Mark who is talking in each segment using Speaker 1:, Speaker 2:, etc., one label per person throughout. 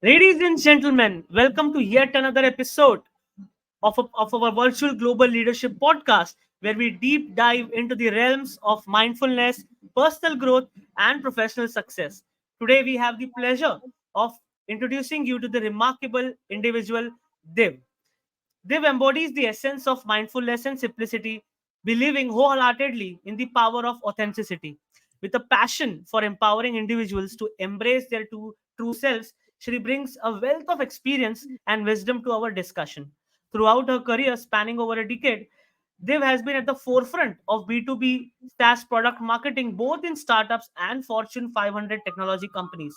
Speaker 1: Ladies and gentlemen, welcome to yet another episode of our virtual global leadership podcast, where we deep dive into the realms of mindfulness, personal growth, and professional success. Today, we have the pleasure of introducing you to the remarkable individual Div. Div embodies the essence of mindfulness and simplicity, believing wholeheartedly in the power of authenticity. With a passion for empowering individuals to embrace their true selves, she brings a wealth of experience and wisdom to our discussion. Throughout her career spanning over a decade, Div has been at the forefront of B2B SaaS product marketing, both in startups and Fortune 500 technology companies.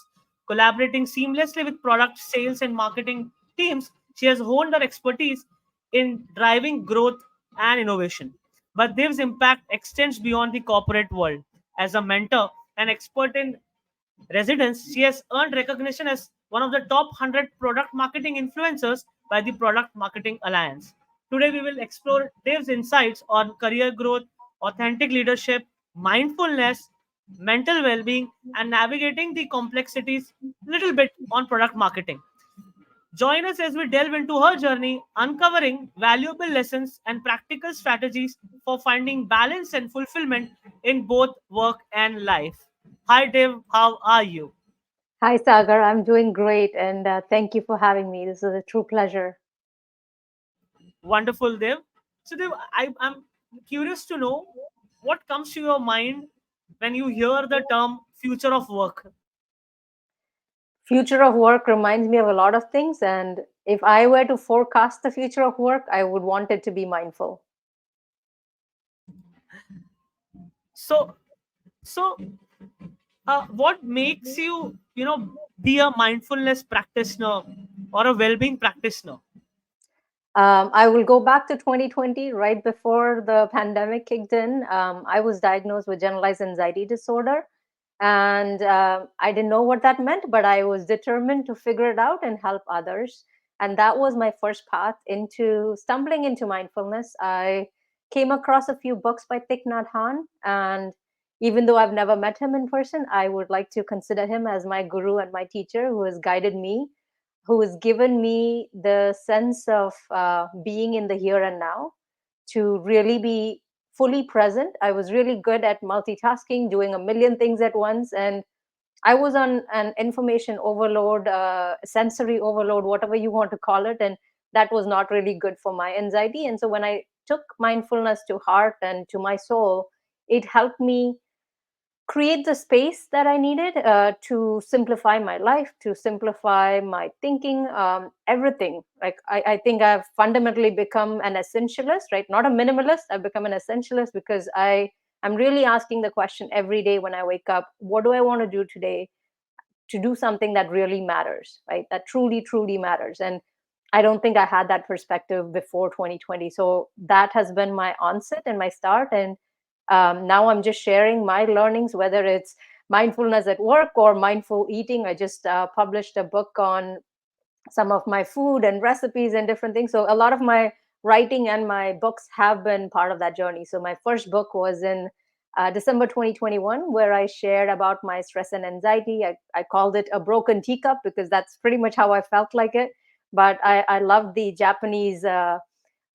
Speaker 1: Collaborating seamlessly with product sales and marketing teams, she has honed her expertise in driving growth and innovation. But Div's impact extends beyond the corporate world. As a mentor and expert in residence, she has earned recognition as one of the top 100 product marketing influencers by the Product Marketing Alliance. Today, we will explore Dave's insights on career growth, authentic leadership, mindfulness, mental well being, and navigating the complexities little bit on product marketing. Join us as we delve into her journey, uncovering valuable lessons and practical strategies for finding balance and fulfillment in both work and life. Hi, Dev. How are you?
Speaker 2: Hi, Sagar. I'm doing great, and thank you for having me. This is a true pleasure.
Speaker 1: Wonderful, Dev. So, Dev, I'm curious to know what comes to your mind when you hear the term future of work.
Speaker 2: Future of work reminds me of a lot of things, and if I were to forecast the future of work, I would want it to be mindful.
Speaker 1: So, so, what makes you, be a mindfulness practitioner or a well-being practitioner?
Speaker 2: I will go back to 2020, right before the pandemic kicked in. I was diagnosed with generalized anxiety disorder, and I didn't know what that meant, but I was determined to figure it out and help others. And that was my first path into stumbling into mindfulness. I came across a few books by Thich Nhat Hanh, and even though I've never met him in person, I would like to consider him as my guru and my teacher who has guided me, who has given me the sense of being in the here and now, to really be fully present. I was really good at multitasking, doing a million things at once, and I was on an information overload, sensory overload, whatever you want to call it, and that was not really good for my anxiety. And so when I took mindfulness to heart and to my soul, it helped me create the space that I needed to simplify my life, to simplify my thinking, everything. Like I think I've fundamentally become an essentialist, right? Not a minimalist. I've become an essentialist because I'm really asking the question every day when I wake up: what do I want to do today to do something that really matters, right? That truly, truly matters. And I don't think I had that perspective before 2020. So that has been my onset and my start. And now I'm just sharing my learnings, whether it's mindfulness at work or mindful eating. I just published a book on some of my food and recipes and different things. So a lot of my writing and my books have been part of that journey. So my first book was in December 2021, where I shared about my stress and anxiety. I called it a broken teacup because that's pretty much how I felt like it. But I love the Japanese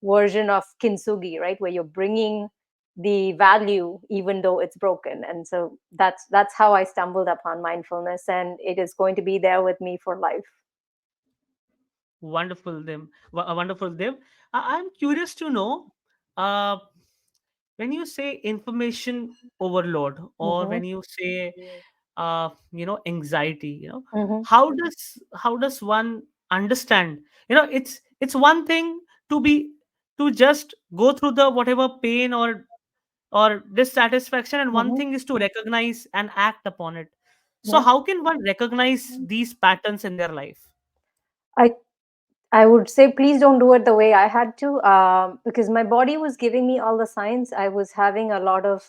Speaker 2: version of kintsugi, right, where you're bringing the value even though it's broken. And so that's how I stumbled upon mindfulness, and it is going to be there with me for life.
Speaker 1: Wonderful, Dev. I'm curious to know, uh, when you say information overload, or
Speaker 2: Mm-hmm.
Speaker 1: when you say, anxiety,
Speaker 2: Mm-hmm.
Speaker 1: how does one understand? It's one thing to be to just go through the whatever pain or dissatisfaction, and one
Speaker 2: Mm-hmm.
Speaker 1: thing is to recognize and act upon it. So
Speaker 2: Yeah.
Speaker 1: how can one recognize these patterns in their life?
Speaker 2: I I would say please don't do it the way I had to, because my body was giving me all the signs. I was having a lot of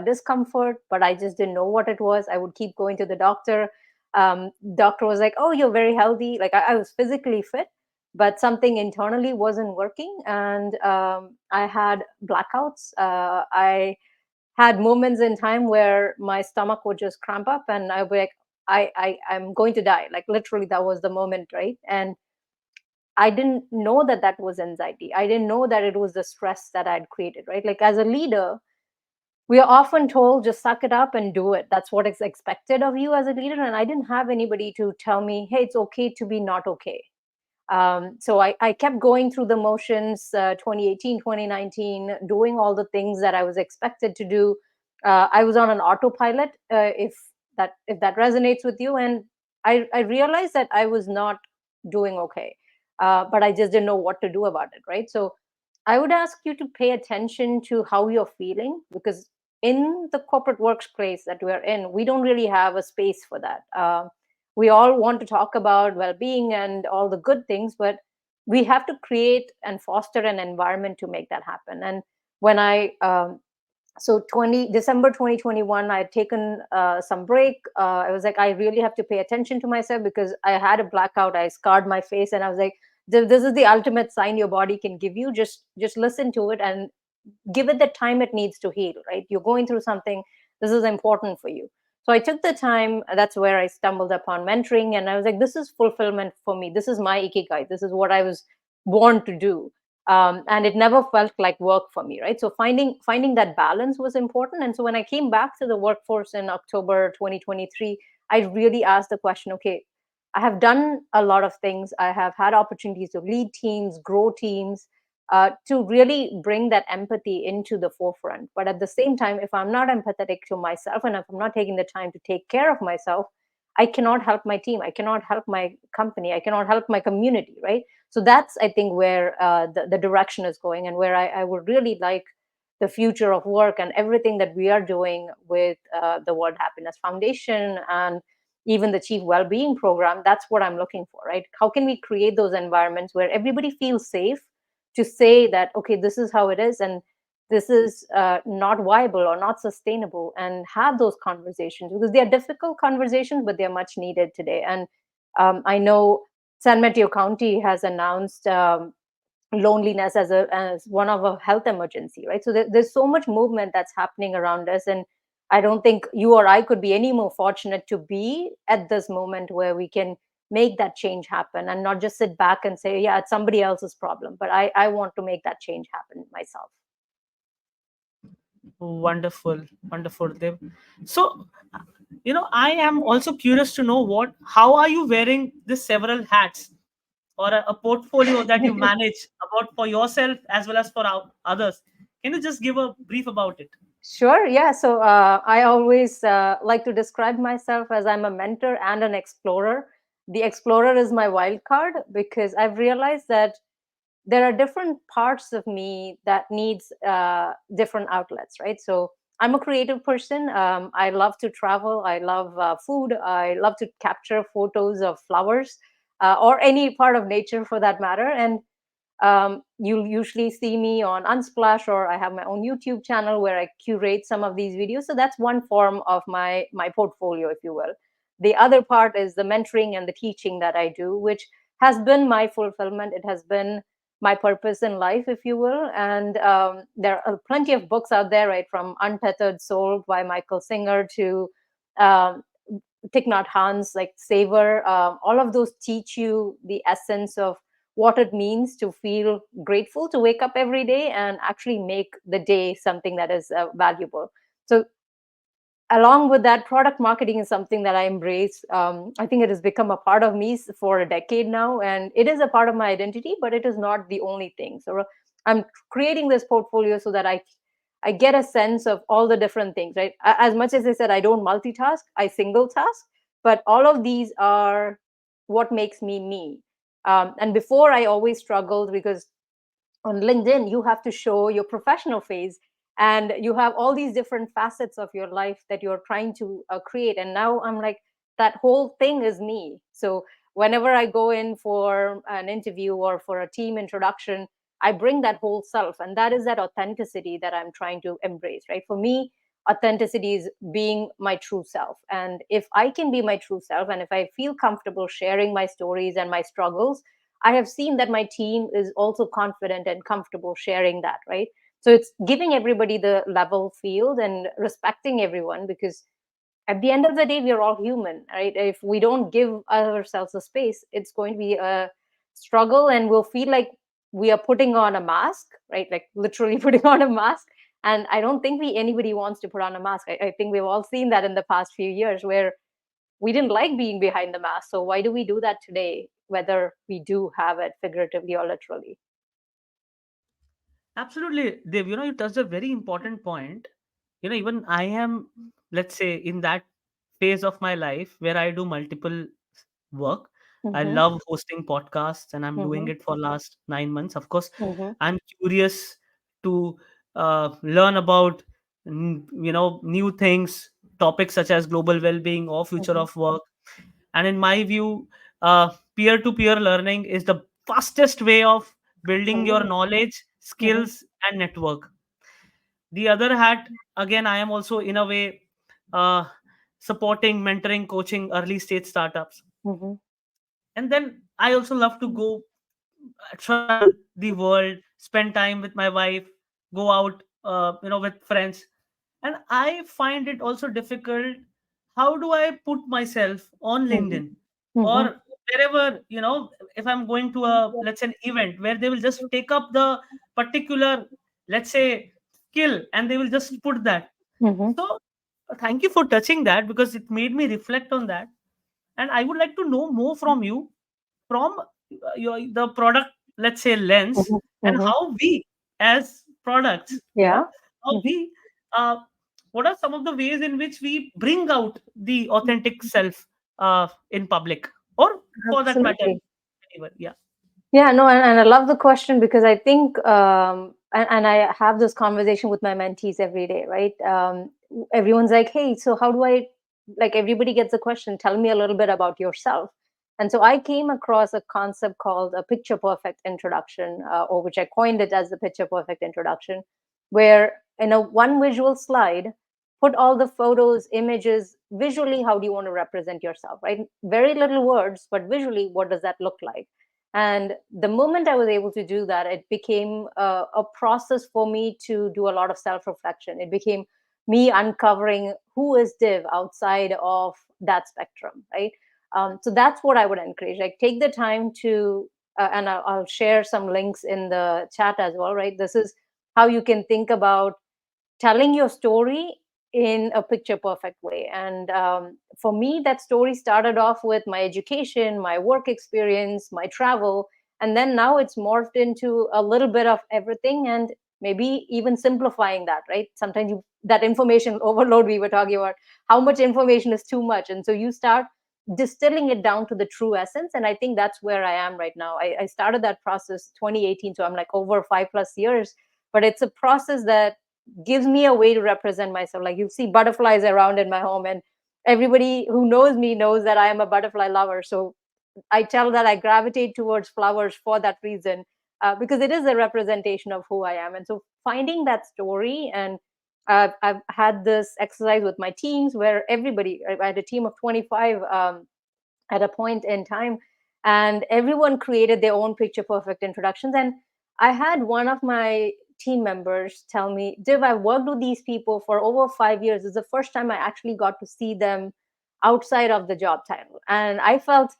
Speaker 2: discomfort, but I just didn't know what it was. I would keep going to the doctor. Doctor was like, "Oh, you're very healthy." Like I was physically fit, but something internally wasn't working, and I had blackouts. I had moments in time where my stomach would just cramp up, and I'd be like, I'm going to die. Like literally, that was the moment, right? And I didn't know that that was anxiety. I didn't know that it was the stress that I'd created, right? Like as a leader, we are often told just suck it up and do it. That's what is expected of you as a leader. And I didn't have anybody to tell me, hey, it's okay to be not okay. So I kept going through the motions, 2018, 2019, doing all the things that I was expected to do. I was on an autopilot, if that resonates with you. And I realized that I was not doing okay, but I just didn't know what to do about it, right? So I would ask you to pay attention to how you're feeling, because in the corporate workspace that we're in, we don't really have a space for that. We all want to talk about well-being and all the good things, but we have to create and foster an environment to make that happen. And when I so 20 December 2021, I had taken some break. I was like, I really have to pay attention to myself because I had a blackout. I scarred my face, and I was like, this is the ultimate sign your body can give you. Just listen to it and give it the time it needs to heal, right? You're going through something. This is important for you. So I took the time. That's where I stumbled upon mentoring, and I was like, this is fulfillment for me. This is my ikigai. This is what I was born to do. And it never felt like work for me, right? So finding that balance was important. And so when I came back to the workforce in October 2023, I really asked the question, okay, I have done a lot of things. I have had opportunities to lead teams, grow teams, to really bring that empathy into the forefront. But at the same time, if I'm not empathetic to myself and if I'm not taking the time to take care of myself, I cannot help my team. I cannot help my company. I cannot help my community, right? So that's, I think, where the direction is going, and where I would really like the future of work and everything that we are doing with the World Happiness Foundation and even the Chief Wellbeing Program. That's what I'm looking for, right? How can we create those environments where everybody feels safe to say that, okay, this is how it is, and this is not viable or not sustainable, and have those conversations, because they are difficult conversations, but they're much needed today. And I know San Mateo County has announced loneliness as one of a health emergency, right? So there's so much movement that's happening around us, and I don't think you or I could be any more fortunate to be at this moment where we can make that change happen and not just sit back and say, yeah, it's somebody else's problem, but I want to make that change happen myself.
Speaker 1: Wonderful, wonderful, Dev. So, I am also curious to know how are you wearing the several hats or a portfolio that you manage about for yourself as well as for others? Can you just give a brief about it?
Speaker 2: Sure. Yeah. So I always like to describe myself as I'm a mentor and an explorer. The explorer is my wild card because I've realized that there are different parts of me that needs different outlets, right? So I'm a creative person. I love to travel. I love food. I love to capture photos of flowers, or any part of nature for that matter. And you'll usually see me on Unsplash, or I have my own YouTube channel where I curate some of these videos. So that's one form of my portfolio, if you will. The other part is the mentoring and the teaching that I do, which has been my fulfillment. It has been my purpose in life, if you will. And there are plenty of books out there, right, from Untethered Soul by Michael Singer to um, Thich Nhat Hanh's like Savor. All of those teach you the essence of what it means to feel grateful, to wake up every day and actually make the day something that is valuable. So along with that, product marketing is something that I embrace. I think it has become a part of me for a decade now, and it is a part of my identity, but it is not the only thing. So I'm creating this portfolio so that I get a sense of all the different things, right? As much as I said I don't multitask, I single task, but all of these are what makes me me. And before, I always struggled because on LinkedIn, you have to show your professional phase, and you have all these different facets of your life that you're trying to create. And now I'm like, that whole thing is me. So whenever I go in for an interview or for a team introduction, I bring that whole self. And that is that authenticity that I'm trying to embrace, right? For me, authenticity is being my true self. And if I can be my true self, and if I feel comfortable sharing my stories and my struggles, I have seen that my team is also confident and comfortable sharing that, right? So it's giving everybody the level field and respecting everyone, because at the end of the day, we are all human, right? If we don't give ourselves a space, it's going to be a struggle, and we'll feel like we are putting on a mask, right? Like literally putting on a mask. And I don't think anybody wants to put on a mask. I think we've all seen that in the past few years, where we didn't like being behind the mask. So why do we do that today, whether we do have it figuratively or literally?
Speaker 1: Absolutely, Dev. You touched a very important point. Even I am, let's say, in that phase of my life where I do multiple work. I
Speaker 2: Mm-hmm.
Speaker 1: love hosting podcasts, and I'm doing
Speaker 2: Mm-hmm.
Speaker 1: it for last 9 months. Of course,
Speaker 2: Mm-hmm.
Speaker 1: I'm curious to learn about new things, topics such as global well-being or future
Speaker 2: Mm-hmm.
Speaker 1: of work. And in my view, peer-to-peer learning is the fastest way of building your
Speaker 2: Oh.
Speaker 1: knowledge,
Speaker 2: Mm-hmm.
Speaker 1: skills, and network. The other hat, again, I am also in a way uh, supporting, mentoring, coaching early stage startups.
Speaker 2: Mm-hmm.
Speaker 1: And then I also love to go travel the world, spend time with my wife, go out, with friends. And I find it also difficult. How do I put myself on
Speaker 2: Mm-hmm.
Speaker 1: LinkedIn
Speaker 2: Mm-hmm.
Speaker 1: or wherever, if I'm going to a, let's say, an event where they will just take up the particular, let's say, skill, and they will just put that.
Speaker 2: Mm-hmm.
Speaker 1: So thank you for touching that, because it made me reflect on that. And I would like to know more from you, from the product, let's say, lens,
Speaker 2: Mm-hmm.
Speaker 1: and
Speaker 2: Mm-hmm.
Speaker 1: how we as products,
Speaker 2: Yeah.
Speaker 1: how
Speaker 2: Mm-hmm.
Speaker 1: we uh, what are some of the ways in which we bring out the authentic self in public, or for that matter,
Speaker 2: Absolutely.
Speaker 1: anywhere. Yeah.
Speaker 2: Yeah, no, and I love the question, because I think, and I have this conversation with my mentees every day, right? Everyone's like, hey, so how do I, like, everybody gets a question, tell me a little bit about yourself. And so I came across a concept called a picture perfect introduction, or which I coined it as the picture perfect introduction, where in a one visual slide, put all the photos, images, visually, how do you want to represent yourself, right? Very little words, but visually, what does that look like? And the moment I was able to do that, it became a process for me to do a lot of self reflection. It became me uncovering who is Div outside of that spectrum, right? So that's what I would encourage. Like, take the time to, and I'll share some links in the chat as well, right? This is how you can think about telling your story in a picture perfect way. And for me, that story started off with my education, my work experience, my travel, and then now it's morphed into a little bit of everything, and maybe even simplifying that, right? Sometimes that information overload we were talking about, how much information is too much, and so you start distilling it down to the true essence. And I think that's where I am right now. I started that process 2018, so I'm like over 5+ years, but it's a process that gives me a way to represent myself. Like, you see butterflies around in my home, and everybody who knows me knows that I am a butterfly lover. So I tell that I gravitate towards flowers for that reason, because it is a representation of who I am. And so finding that story, and I've had this exercise with my teams where everybody, I had a team of 25 at a point in time, and everyone created their own picture perfect introductions. And I had one of my team members tell me, Div, I worked with these people for over 5 years. It's the first time I actually got to see them outside of the job title. And I felt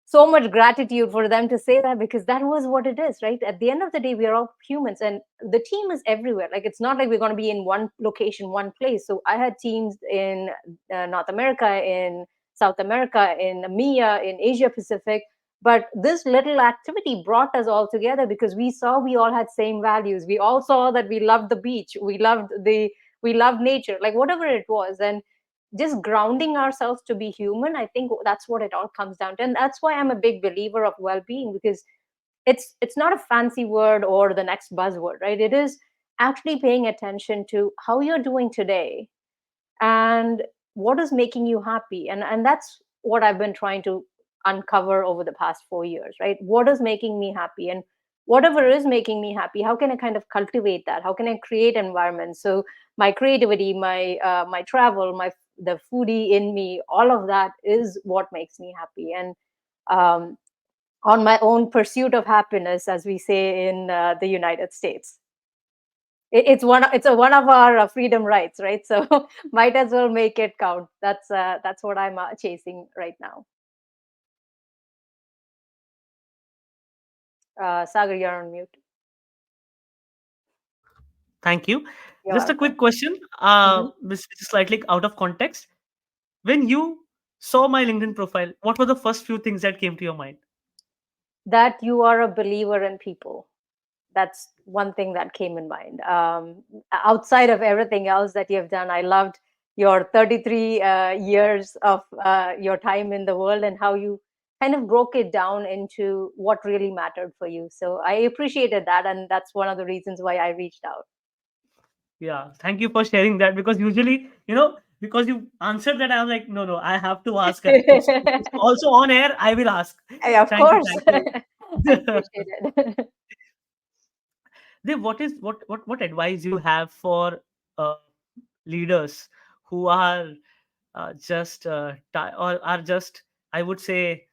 Speaker 2: so much gratitude for them to say that, because that was what it is, right? At the end of the day, we are all humans, and the team is everywhere. Like, it's not like we're going to be in one location, one place. So I had teams in North America, in South America, in EMEA, in Asia Pacific. But this little activity brought us all together, because we saw we all had same values. We all saw that we loved the beach, we loved nature, like whatever it was. And just grounding ourselves to be human, I think that's what it all comes down to. And that's why I'm a big believer of well-being, because it's not a fancy word or the next buzzword, right? It is actually paying attention to how you're doing today, and what is making you happy. And that's what I've been trying to uncover over the past 4 years, right? What is making me happy, and whatever is making me happy, how can I kind of cultivate that? How can I create environments? So my creativity, my travel, the foodie in me, all of that is what makes me happy. And um, on my own pursuit of happiness, as we say in the United States. It's a one of our freedom rights, right? So might as well make it count. That's what I'm chasing right now. Sagar, you're on mute.
Speaker 1: Thank you.
Speaker 2: You're
Speaker 1: Just a
Speaker 2: welcome.
Speaker 1: quick question,
Speaker 2: Mhm.
Speaker 1: which is slightly out of context. When you saw my LinkedIn profile, what were the first few things that came to your mind?
Speaker 2: That you are a believer in people. That's one thing that came in mind. Outside of everything else that you've done, I loved your 33 years of your time in the world and how you kind of broke it down into what really mattered for you. So I appreciated that, and that's one of the reasons why I reached out.
Speaker 1: Yeah, thank you for sharing that, because usually, because you answered that, I was like, no, no, I have to ask her. It's also on air. I will ask.
Speaker 2: Of
Speaker 1: Thank you,
Speaker 2: course,
Speaker 1: thank you.
Speaker 2: I appreciate it.
Speaker 1: Dev, what advice you have for uh, leaders who are or are just, I would say,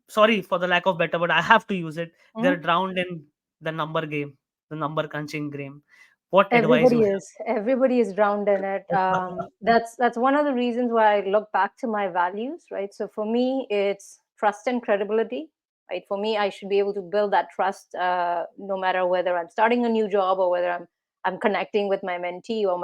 Speaker 1: sorry for the lack of better, but I have to use it. They're
Speaker 2: Hmm?
Speaker 1: drowned in the number game, the number crunching game. What advice you
Speaker 2: Everybody is drowned in it.
Speaker 1: have?
Speaker 2: That's one of the reasons why I look back to my values, right? So for me, it's trust and credibility, right? For me, I should be able to build that trust, no matter whether I'm starting a new job or whether I'm connecting with my mentee or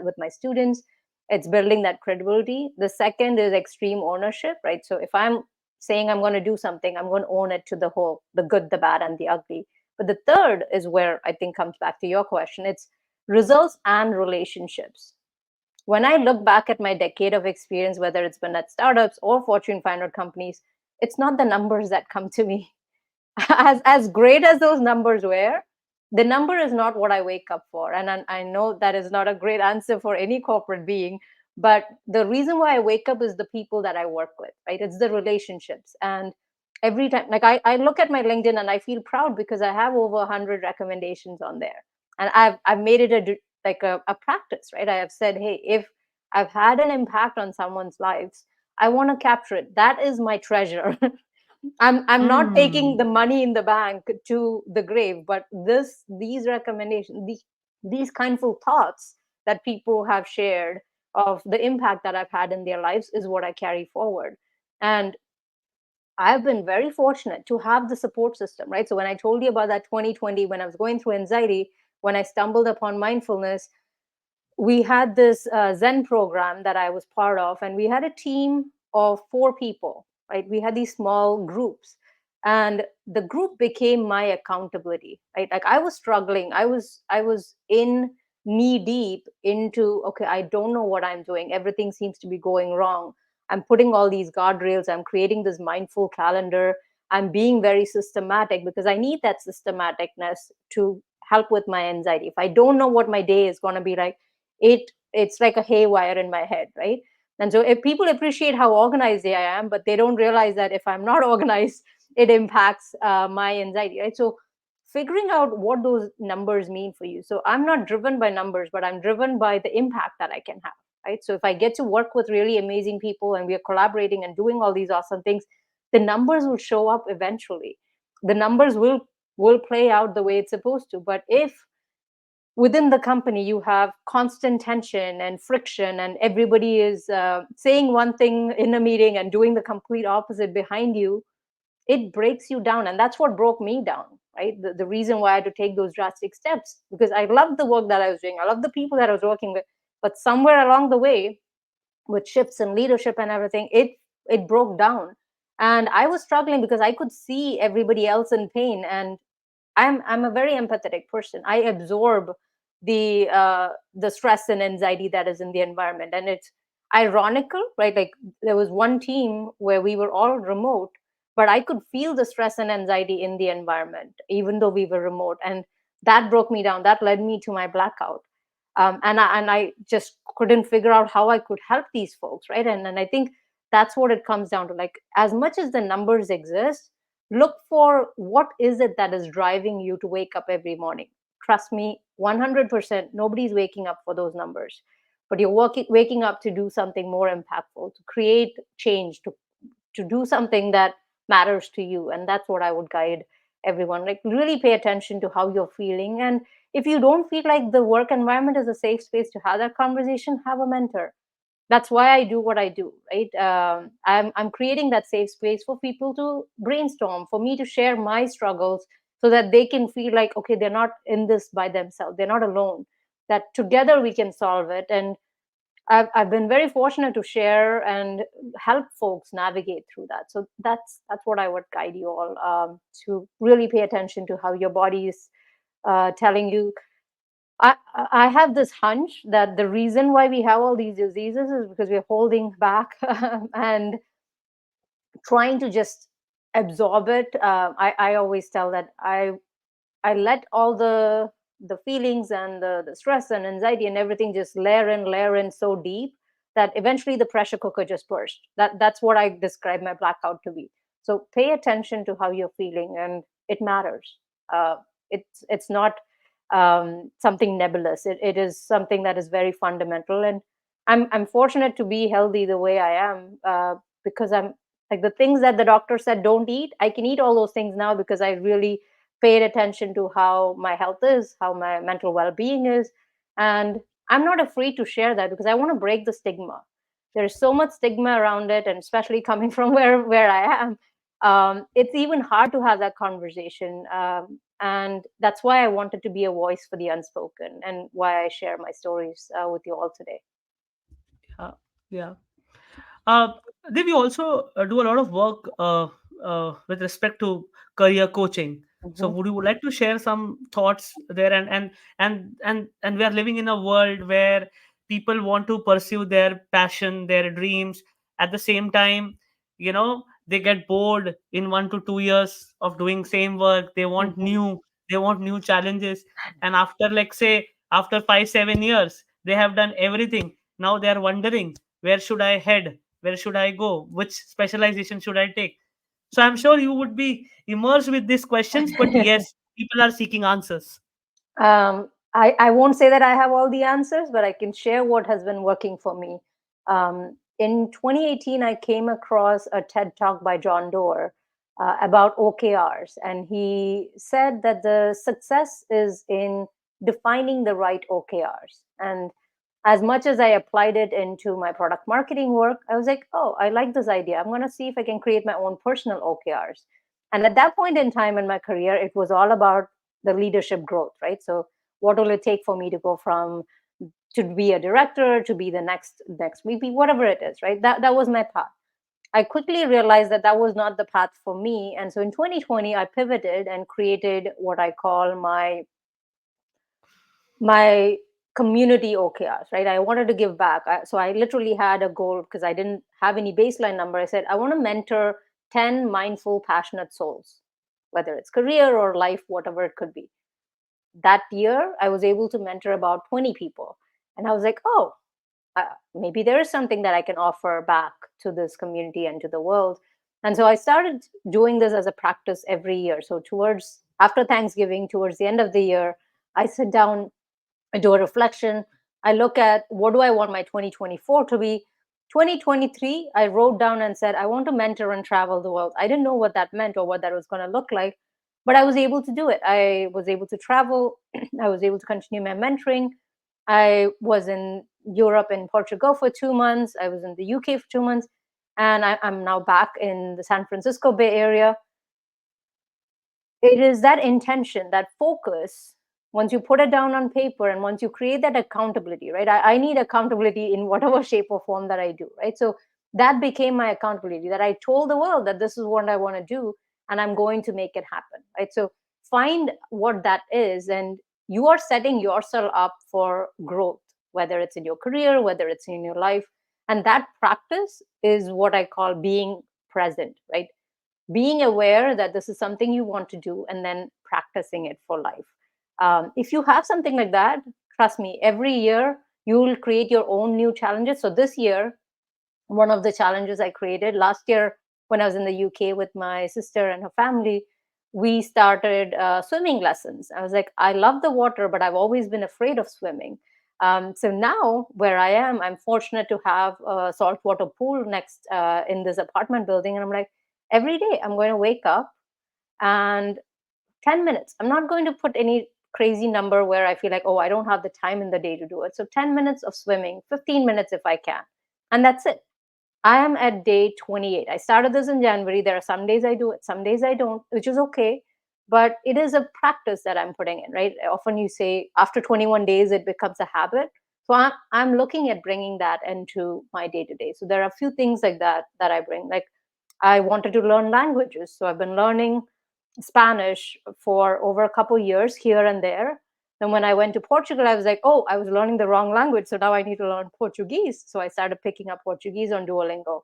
Speaker 2: with my students. It's building that credibility. The second is extreme ownership, right? So if I'm saying I'm going to do something, I'm going to own it to the whole, the good, the bad, and the ugly. But the third is where I think comes back to your question. It's results and relationships. When I look back at my decade of experience, whether it's been at startups or Fortune 500 companies, it's not the numbers that come to me. As great as those numbers were, the number is not what I wake up for. And I know that is not a great answer for any corporate being, but the reason why I wake up is the people that I work with, right? It's the relationships. And every time, like I look at my LinkedIn and I feel proud because I have over 100 recommendations on there. And I've made it like a practice, right? I have said, hey, if I've had an impact on someone's lives, I want to capture it. That is my treasure. I'm not taking
Speaker 1: Hmm.
Speaker 2: the money in the bank to the grave, but these recommendations, these kindful thoughts that people have shared of the impact that I've had in their lives is what I carry forward. And I've been very fortunate to have the support system, right? So when I told you about that 2020, when I was going through anxiety, when I stumbled upon mindfulness, we had this Zen program that I was part of, and we had a team of 4 people, right? We had these small groups, and the group became my accountability, right? Like I was struggling, I was in knee deep into, okay, I don't know what I'm doing. Everything seems to be going wrong. I'm putting all these guardrails. I'm creating this mindful calendar. I'm being very systematic because I need that systematicness to help with my anxiety. If I don't know what my day is going to be like, it's like a haywire in my head, right? And so if people appreciate how organized I am, but they don't realize that if I'm not organized, it impacts my anxiety, right? So figuring out what those numbers mean for you. So I'm not driven by numbers, but I'm driven by the impact that I can have, right? So if I get to work with really amazing people and we are collaborating and doing all these awesome things, the numbers will show up eventually. The numbers will play out the way it's supposed to. But if within the company you have constant tension and friction and everybody is saying one thing in a meeting and doing the complete opposite behind you, it breaks you down. And that's what broke me down, right? The reason why I had to take those drastic steps, because I loved the work that I was doing, I loved the people that I was working with, but somewhere along the way, with shifts in leadership and everything, it broke down. And I was struggling because I could see everybody else in pain, and I'm a very empathetic person. I absorb the stress and anxiety that is in the environment, and it's ironical, right? Like there was one team where we were all remote, but I could feel the stress and anxiety in the environment, even though we were remote, and that broke me down. That led me to my blackout, and I just couldn't figure out how I could help these folks, right? And I think that's what it comes down to. Like as much as the numbers exist, look for what is it that is driving you to wake up every morning. Trust me, 100% nobody's waking up for those numbers, but you're waking up to do something more impactful, to create change, to do something that matters to you. And that's what I would guide everyone. Like really pay attention to how you're feeling. And If you don't feel like the work environment is a safe space to have that conversation, have a mentor. That's why I do what I do, right? I'm creating that safe space for people to brainstorm, for me to share my struggles, so that they can feel like, okay, they're not in this by themselves, they're not alone, that together we can solve it. And I've been very fortunate to share and help folks navigate through that. So that's what I would guide you all, to really pay attention to how your body is telling you. I have this hunch that the reason why we have all these diseases is because we're holding back and trying to just absorb it. I always tell that I let all the feelings and the stress and anxiety and everything just layer in so deep that eventually the pressure cooker just burst. That's what I describe my blackout to be. So pay attention to how you're feeling, and it matters. It's not something nebulous. It is something that is very fundamental, and I'm fortunate to be healthy the way I am, because I'm like, the things that the doctor said don't eat, I can eat all those things now because I really paid attention to how my health is, how my mental well-being is, and I'm not afraid to share that because I want to break the stigma. There's so much stigma around it, and especially coming from where I am, it's even hard to have that conversation. And that's why I wanted to be a voice for the unspoken, and why I share my stories with you all today.
Speaker 1: Yeah, yeah. Uh, Div, you also do a lot of work with respect to career coaching. So,
Speaker 2: Mhm.
Speaker 1: would you like to share some thoughts there? And we are living in a world where people want to pursue their passion, their dreams. At the same time, they get bored in 1 to 2 years of doing same work.
Speaker 2: Mhm.
Speaker 1: They want new challenges. And after, like, say, after 5 7 years, they have done everything. Now they are wondering, where should I head? Where should I go? Which specialization should I take? So I'm sure you would be immersed with these questions, but yes, people are seeking answers.
Speaker 2: I won't say that I have all the answers, but I can share what has been working for me. In 2018, I came across a TED talk by John Doerr about OKRs, and he said that the success is in defining the right OKRs. And as much as I applied it into my product marketing work, I was like, oh, I like this idea. I'm going to see if I can create my own personal OKRs. And at that point in time in my career, it was all about the leadership growth, right? So what will it take for me to go from to be a director to be the next VP, whatever it is, right? That was my path. I quickly realized that that was not the path for me, and so in 2020 I pivoted and created what I call my community OKRs, right? I wanted to give back. So I literally had a goal because I didn't have any baseline number. I said, I want to mentor 10 mindful, passionate souls, whether it's career or life, whatever it could be. That year, I was able to mentor about 20 people. And I was like, oh, maybe there is something that I can offer back to this community and to the world. And so I started doing this as a practice every year. So towards after Thanksgiving, towards the end of the year, I sit down, I do a reflection. I look at what do I want my 2024 to be. 2023, I wrote down and said, I want to mentor and travel the world. I didn't know what that meant or what that was going to look like, but I was able to do it. I was able to travel. I was able to continue my mentoring. I was in Europe and Portugal for 2 months. I was in the UK for 2 months. And I'm now back in the San Francisco Bay Area. It is that intention, that focus. Once you put it down on paper and once you create that accountability, right? I need accountability in whatever shape or form that I do, right? So that became my accountability, that I told the world that this is what I want to do and I'm going to make it happen, right? So find what that is, and you are setting yourself up for growth, whether it's in your career, whether it's in your life. And that practice is what I call being present, right? Being aware that this is something you want to do and then practicing it for life. If you have something like that, trust me, every year you will create your own new challenges. So this year, one of the challenges I created last year when I was in the UK with my sister and her family, we started swimming lessons. I was like, I love the water, but I've always been afraid of swimming. So now, where I am, I'm fortunate to have a saltwater pool next in this apartment building. And I'm like, every day I'm going to wake up and 10 minutes. I'm not going to put any crazy number where I feel like, oh, I don't have the time in the day to do it. So 10 minutes of swimming, 15 minutes if I can. And that's it. I am at day 28. I started this in January. There are some days I do it, some days I don't, which is okay. But it is a practice that I'm putting in, right? Often you say after 21 days, it becomes a habit. So I'm looking at bringing that into my day to day. So there are a few things like that that I bring. Like I wanted to learn languages. So I've been learning Spanish for over a couple years here and there. Then when I went to Portugal, I was like, oh, I was learning the wrong language. So now I need to learn Portuguese. So I started picking up Portuguese on Duolingo.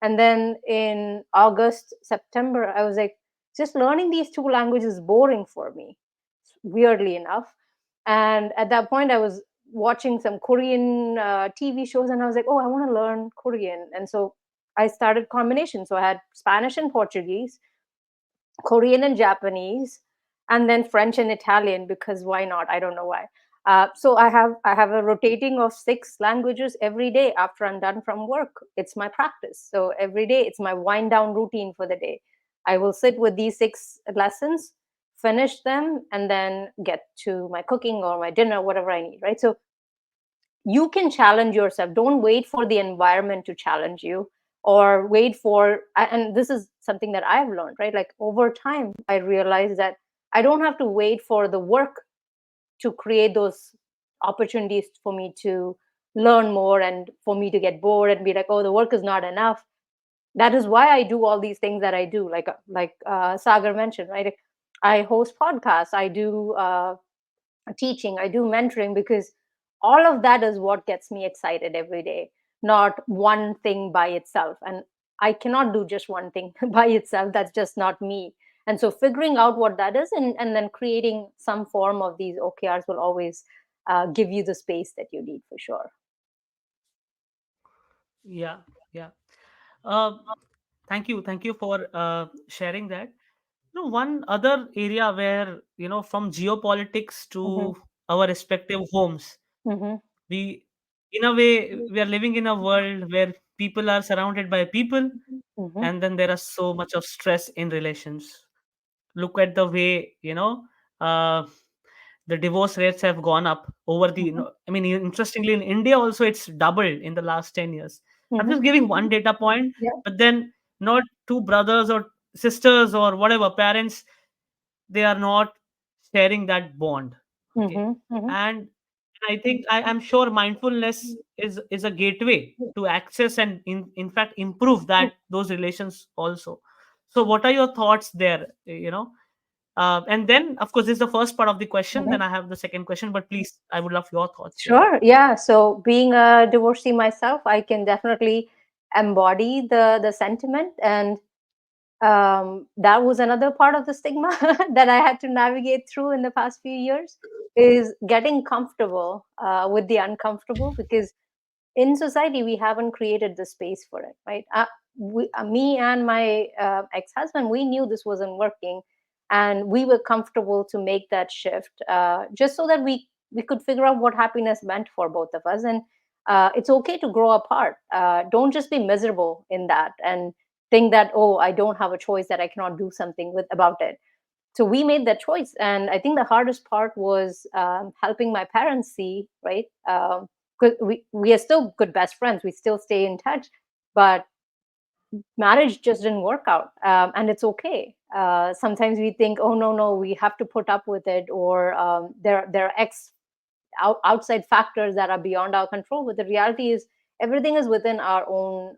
Speaker 2: And then in August, September, I was like, just learning these two languages is boring for me, weirdly enough. And at that point, I was watching some Korean TV shows, and I was like, oh, I want to learn Korean. And so I started combination. So I had Spanish and Portuguese, Korean and Japanese, and then French and Italian, because why not? I don't know why. So I have a rotating of 6 languages every day after I'm done from work. It's my practice. So every day it's my wind down routine for the day. I will sit with these 6 lessons, finish them, and then get to my cooking or my dinner, whatever I need. Right. So you can challenge yourself. Don't wait for the environment to challenge you, or wait for, and this is something that I've learned, right? Like over time I realized that I don't have to wait for the work to create those opportunities for me to learn more, and for me to get bored and be like, oh, the work is not enough. That is why I do all these things that I do, like Sagar mentioned, right? I host podcasts, I do teaching, I do mentoring, because all of that is what gets me excited every day, not one thing by itself. And I cannot do just one thing by itself. That's just not me. And so figuring out what that is, and then creating some form of these OKRs will always give you the space that you need for sure.
Speaker 1: Yeah, yeah. Uh, thank you for sharing that. One other area where, from geopolitics
Speaker 2: Mm-hmm.
Speaker 1: to our respective homes,
Speaker 2: Mm-hmm.
Speaker 1: we, in a way, we are living in a world where people are surrounded by people,
Speaker 2: Mm-hmm.
Speaker 1: and then there is so much of stress in relations. Look at the way, uh, the divorce rates have gone up over the,
Speaker 2: Mm-hmm.
Speaker 1: I mean, interestingly, in India also it's doubled in the last 10 years. I'm
Speaker 2: Mm-hmm.
Speaker 1: just giving one data point,
Speaker 2: Yeah.
Speaker 1: but then not two brothers or sisters or whatever parents, they are not sharing that bond. Okay.
Speaker 2: Mm-hmm. Mm-hmm.
Speaker 1: And I think, I'm sure mindfulness is a gateway to access and in fact improve that those relations also. So what are your thoughts there? And then, of course, this is the first part of the question.
Speaker 2: Mm-hmm.
Speaker 1: Then I have the second question, but please, I would love your thoughts there.
Speaker 2: Sure. Yeah. So being a divorcee myself, I can definitely embody the sentiment, and that was another part of the stigma that I had to navigate through in the past few years, is getting comfortable with the uncomfortable, because in society we haven't created the space for it, right? Me and my ex-husband, we knew this wasn't working, and we were comfortable to make that shift, just so that we could figure out what happiness meant for both of us. And it's okay to grow apart. Don't just be miserable in that and think that, oh, I don't have a choice, that I cannot do something with about it. So we made that choice, and I think the hardest part was helping my parents see, right? 'Cause we are still good best friends, we still stay in touch, but marriage just didn't work out, and it's okay. Sometimes we think, oh, no, no, we have to put up with it, or there are outside factors that are beyond our control. But the reality is, everything is within our own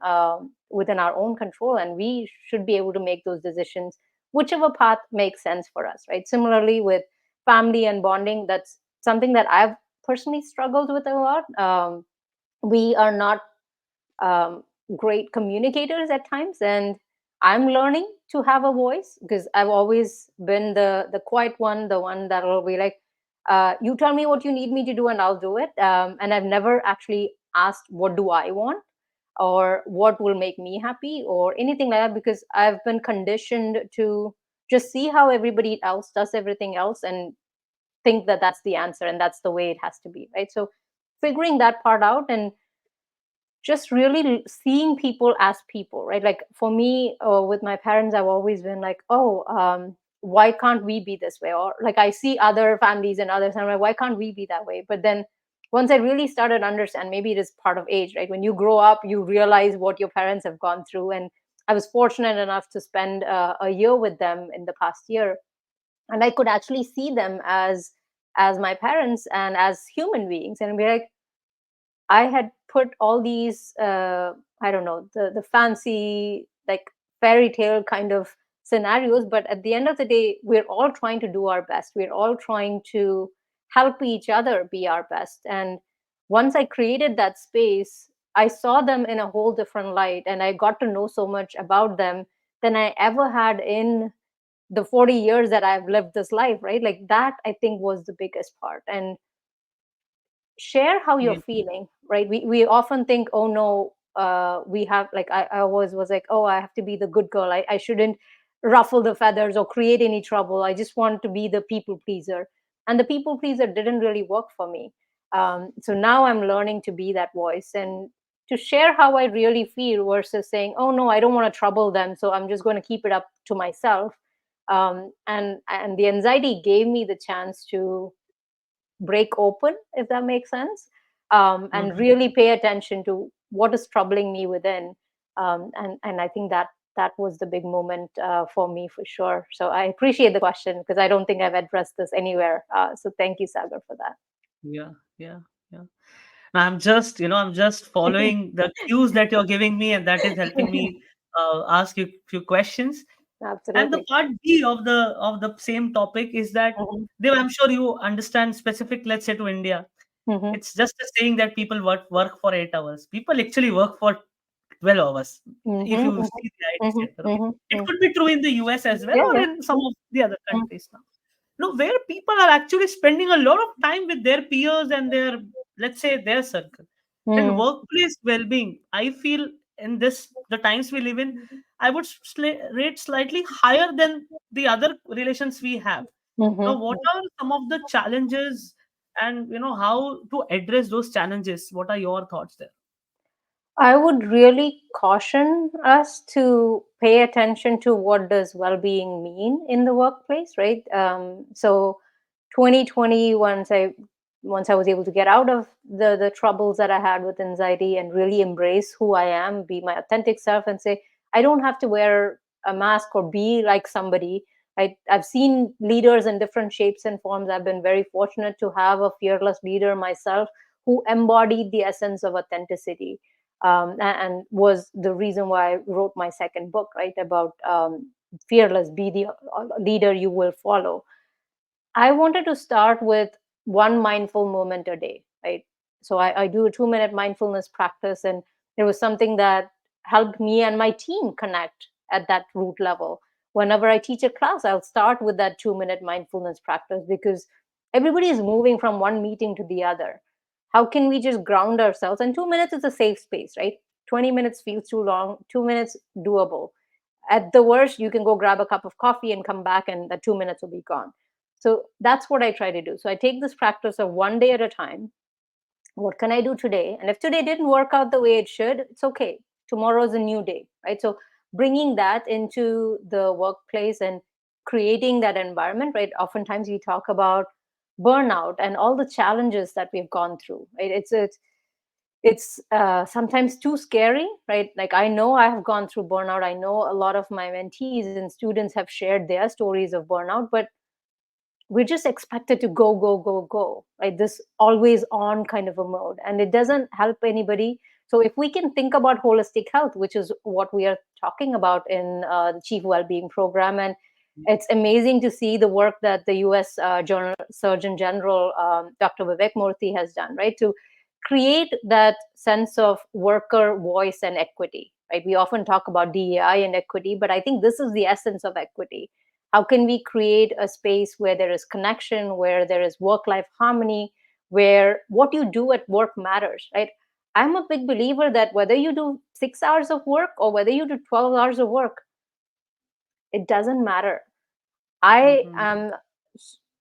Speaker 2: control, and we should be able to make those decisions, whichever path makes sense for us, right? Similarly with family and bonding, that's something that I've personally struggled with a lot. We are not um, great communicators at times, and I'm learning to have a voice, because I've always been the quiet one, the one that will be like, you tell me what you need me to do and I'll do it. And I've never actually asked, what do I want, or what will make me happy, or anything like that, because I've been conditioned to just see how everybody else does everything else, and think that that's the answer and that's the way it has to be, right? So figuring that part out, and just really seeing people as people, right? Like for me, with my parents, I've always been like, oh, why can't we be this way? Or like I see other families and others, and I'm like, why can't we be that way? But then once I really started to understand, maybe it is part of age, right? When you grow up, you realize what your parents have gone through. And I was fortunate enough to spend a year with them in the past year, and I could actually see them as my parents and as human beings, and be like, I had put all these I don't know, the fancy, like, fairy tale kind of scenarios, but at the end of the day, we're all trying to do our best. We're all trying to help each other be our best. And once I created that space, I saw them in a whole different light, and I got to know so much about them than I ever had in the 40 years that I've lived this life, right? Like that, I think, was the biggest part. And share how you're
Speaker 1: Yeah.
Speaker 2: feeling, right? We often think, oh no, we have, like, I always was like, oh, I have to be the good girl. I shouldn't ruffle the feathers or create any trouble. I just want to be the people pleaser. And the people pleaser didn't really work for me. So now I'm learning to be that voice and to share how I really feel versus saying, oh no, I don't want to trouble them, so I'm just going to keep it up to myself. And the anxiety gave me the chance to break open, if that makes sense, and
Speaker 1: Mhm.
Speaker 2: really pay attention to what is troubling me within. And I think that that was the big moment for me, for sure. So I appreciate the question because I don't think I've addressed this anywhere. So thank you, Sagar, for that.
Speaker 1: Yeah, yeah, yeah. I'm just following the cues that you're giving me, and that is helping me ask you few questions. And the
Speaker 2: Absolutely.
Speaker 1: part B of the same topic is that,
Speaker 2: Hmm.
Speaker 1: Dev, I'm sure you understand specific, let's say, to India.
Speaker 2: Hmm.
Speaker 1: It's just a saying that people work for 8 hours. People actually work for 12 hours.
Speaker 2: Hmm.
Speaker 1: If you
Speaker 2: Hmm.
Speaker 1: see the right
Speaker 2: Hmm.
Speaker 1: sector, okay.
Speaker 2: Hmm.
Speaker 1: It
Speaker 2: Hmm.
Speaker 1: could be true in the US as well,
Speaker 2: Yeah,
Speaker 1: or
Speaker 2: yeah.
Speaker 1: in some of the other countries now. No, where people are actually spending a lot of time with their peers and their, let's say, their circle. And
Speaker 2: Mm-hmm.
Speaker 1: workplace well-being, I feel, in this the times we live in, I would rate slightly higher than the other relations we have. Now, what are some of the challenges, and how to address those challenges? What are your thoughts there?
Speaker 2: I would really caution us to pay attention to what does well-being mean in the workplace, right? So 2020, once I was able to get out of the troubles that I had with anxiety and really embrace who I am, be my authentic self, and say I don't have to wear a mask or be like somebody. I've seen leaders in different shapes and forms. I've been very fortunate to have a fearless leader myself who embodied the essence of authenticity, and was the reason why I wrote my second book, right, about fearless, be the leader you will follow. I wanted to start with one mindful moment a day, right? So I do a 2 minute mindfulness practice, and it was something that helped me and my team connect at that root level. Whenever I teach a class, I'll start with that 2 minute mindfulness practice because everybody is moving from one meeting to the other. How can we just ground ourselves? And 2 minutes is a safe space, right? 20 minutes feels too long, 2 minutes doable. At the worst, you can go grab a cup of coffee and come back, and the 2 minutes will be gone. So that's what I try to do. So I take this practice of one day at a time. What can I do today? And if today didn't work out the way it should, it's okay. Tomorrow's a new day, right? So bringing that into the workplace and creating that environment, right? Oftentimes we talk about burnout and all the challenges that we've gone through, right? It's sometimes too scary, right? Like, I know I have gone through burnout. I know a lot of my mentees and students have shared their stories of burnout, but we're just expected to go, go, go, go, right? This always on kind of a mode, and it doesn't help anybody. So if we can think about holistic health, which is what we are talking about in the Chief Wellbeing Program, and it's amazing to see the work that the US Surgeon General, Dr. Vivek Murthy, has done, right? To create that sense of worker voice and equity, right? We often talk about DEI and equity, but I think this is the essence of equity. How can we create a space where there is connection, where there is work life harmony, where what you do at work matters, right? I'm a big believer that whether you do 6 hours of work or whether you do 12 hours of work, it doesn't matter. I
Speaker 1: Mhm.
Speaker 2: am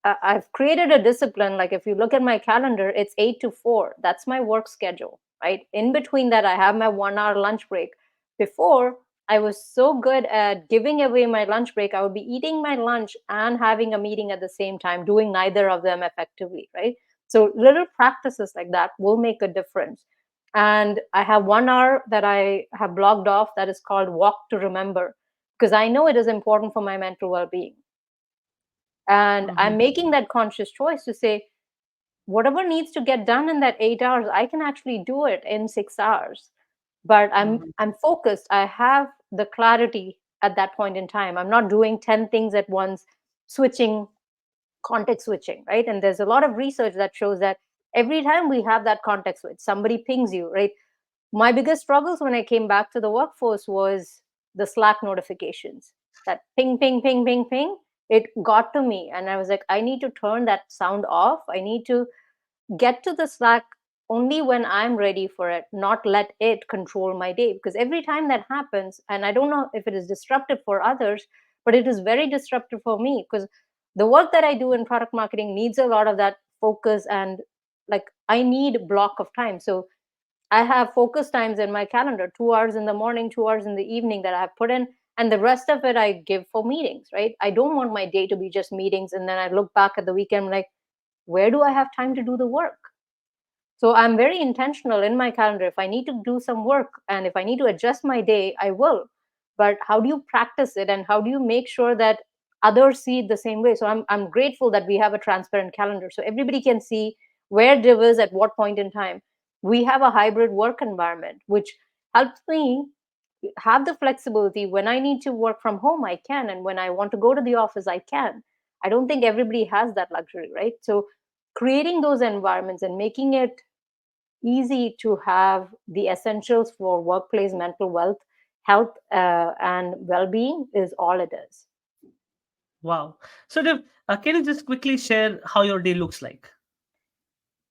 Speaker 2: I've created a discipline. Like, if you look at my calendar, it's 8 to 4. That's my work schedule, right? In between that, I have my 1 hour lunch break. Before, I was so good at giving away my lunch break. I would be eating my lunch and having a meeting at the same time, doing neither of them effectively, right? So little practices like that will make a difference. And I have 1 hour that I have blocked off that is called Walk to Remember, because I know it is important for my mental well being. And I'm
Speaker 1: Mhm.
Speaker 2: making that conscious choice to say, whatever needs to get done in that 8 hours, I can actually do it in 6 hours. But
Speaker 1: Mhm.
Speaker 2: I'm focused. I have the clarity at that point in time. I'm not doing 10 things at once, switching, context switching, right? And there's a lot of research that shows that every time we have that context switch, somebody pings you, right? My biggest struggles when I came back to the workforce was the Slack notifications. That ping, ping, ping, ping, ping. It got to me. And I was like, I need to turn that sound off. I need to get to the Slack only when I'm ready for it, not let it control my day. Because every time that happens, and I don't know if it is disruptive for others, but it is very disruptive for me, because the work that I do in product marketing needs a lot of that focus, and like I need block of time. So I have focus times in my calendar, 2 hours in the morning, 2 hours in the evening that I have put in, and the rest of it I give for meetings, right? I don't want my day to be just meetings. And then I look back at the weekend, like, where do I have time to do the work? So I'm very intentional in my calendar. If I need to do some work and if I need to adjust my day, I will. But how do you practice it, and how do you make sure that others see it the same way? So I'm grateful that we have a transparent calendar so everybody can see where Div is at what point in time. We have a hybrid work environment, which helps me have the flexibility. When I need to work from home, I can, and when I want to go to the office, I can. I don't think everybody has that luxury, right? So creating those environments and making it easy to have the essentials for workplace mental wealth, health, and well-being is all it is.
Speaker 1: Wow. So, Dev, can you just quickly share how your day looks like?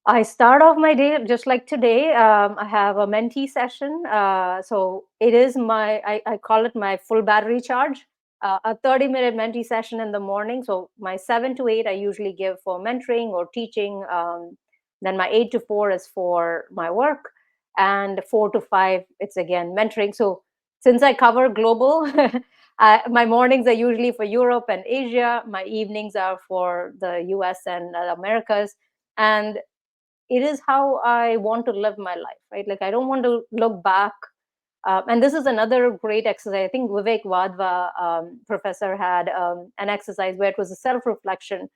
Speaker 2: I start off my day just like today. I have a mentee session. So it is I call it my full battery charge, a 30-minute mentee session in the morning. So my 7 to 8, I usually give for mentoring or teaching. Then my 8 to 4 is for my work. And 4 to 5, it's again mentoring. So since I cover global, my mornings are usually for Europe and Asia. My evenings are for the US and Americas. And it is how I want to live my life, right? Like I don't want to look back. And this is another great exercise. I think Vivek Vadva, professor, had an exercise where it was a self-reflection,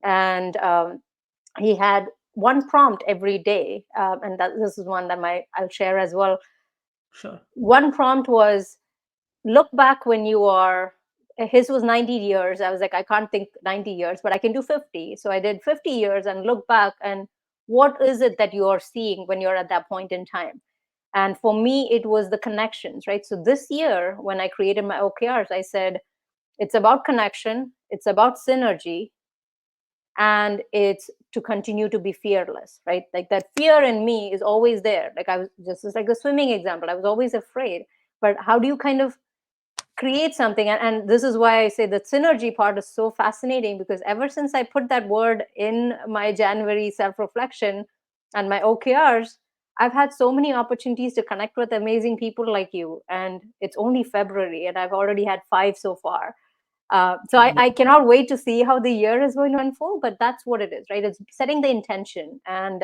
Speaker 2: and he had one prompt every day, and this is one that I'll share as well.
Speaker 1: Sure.
Speaker 2: One prompt was, look back when you are, his was 90 years. I was like, I can't think 90 years, but I can do 50. So I did 50 years and look back, and what is it that you are seeing when you're at that point in time? And for me, it was the connections, right? So this year, when I created my OKRs, I said, it's about connection, it's about synergy, and it's to continue to be fearless, right? Like that fear in me is always there. Like I was just like the swimming example, I was always afraid. But how do you kind of create something? And this is why I say the synergy part is so fascinating, because ever since I put that word in my January self-reflection and my OKRs, I've had so many opportunities to connect with amazing people like you. And it's only February and I've already had 5 so far. So I cannot wait to see how the year is going to unfold, but that's what it is, right? It's setting the intention. And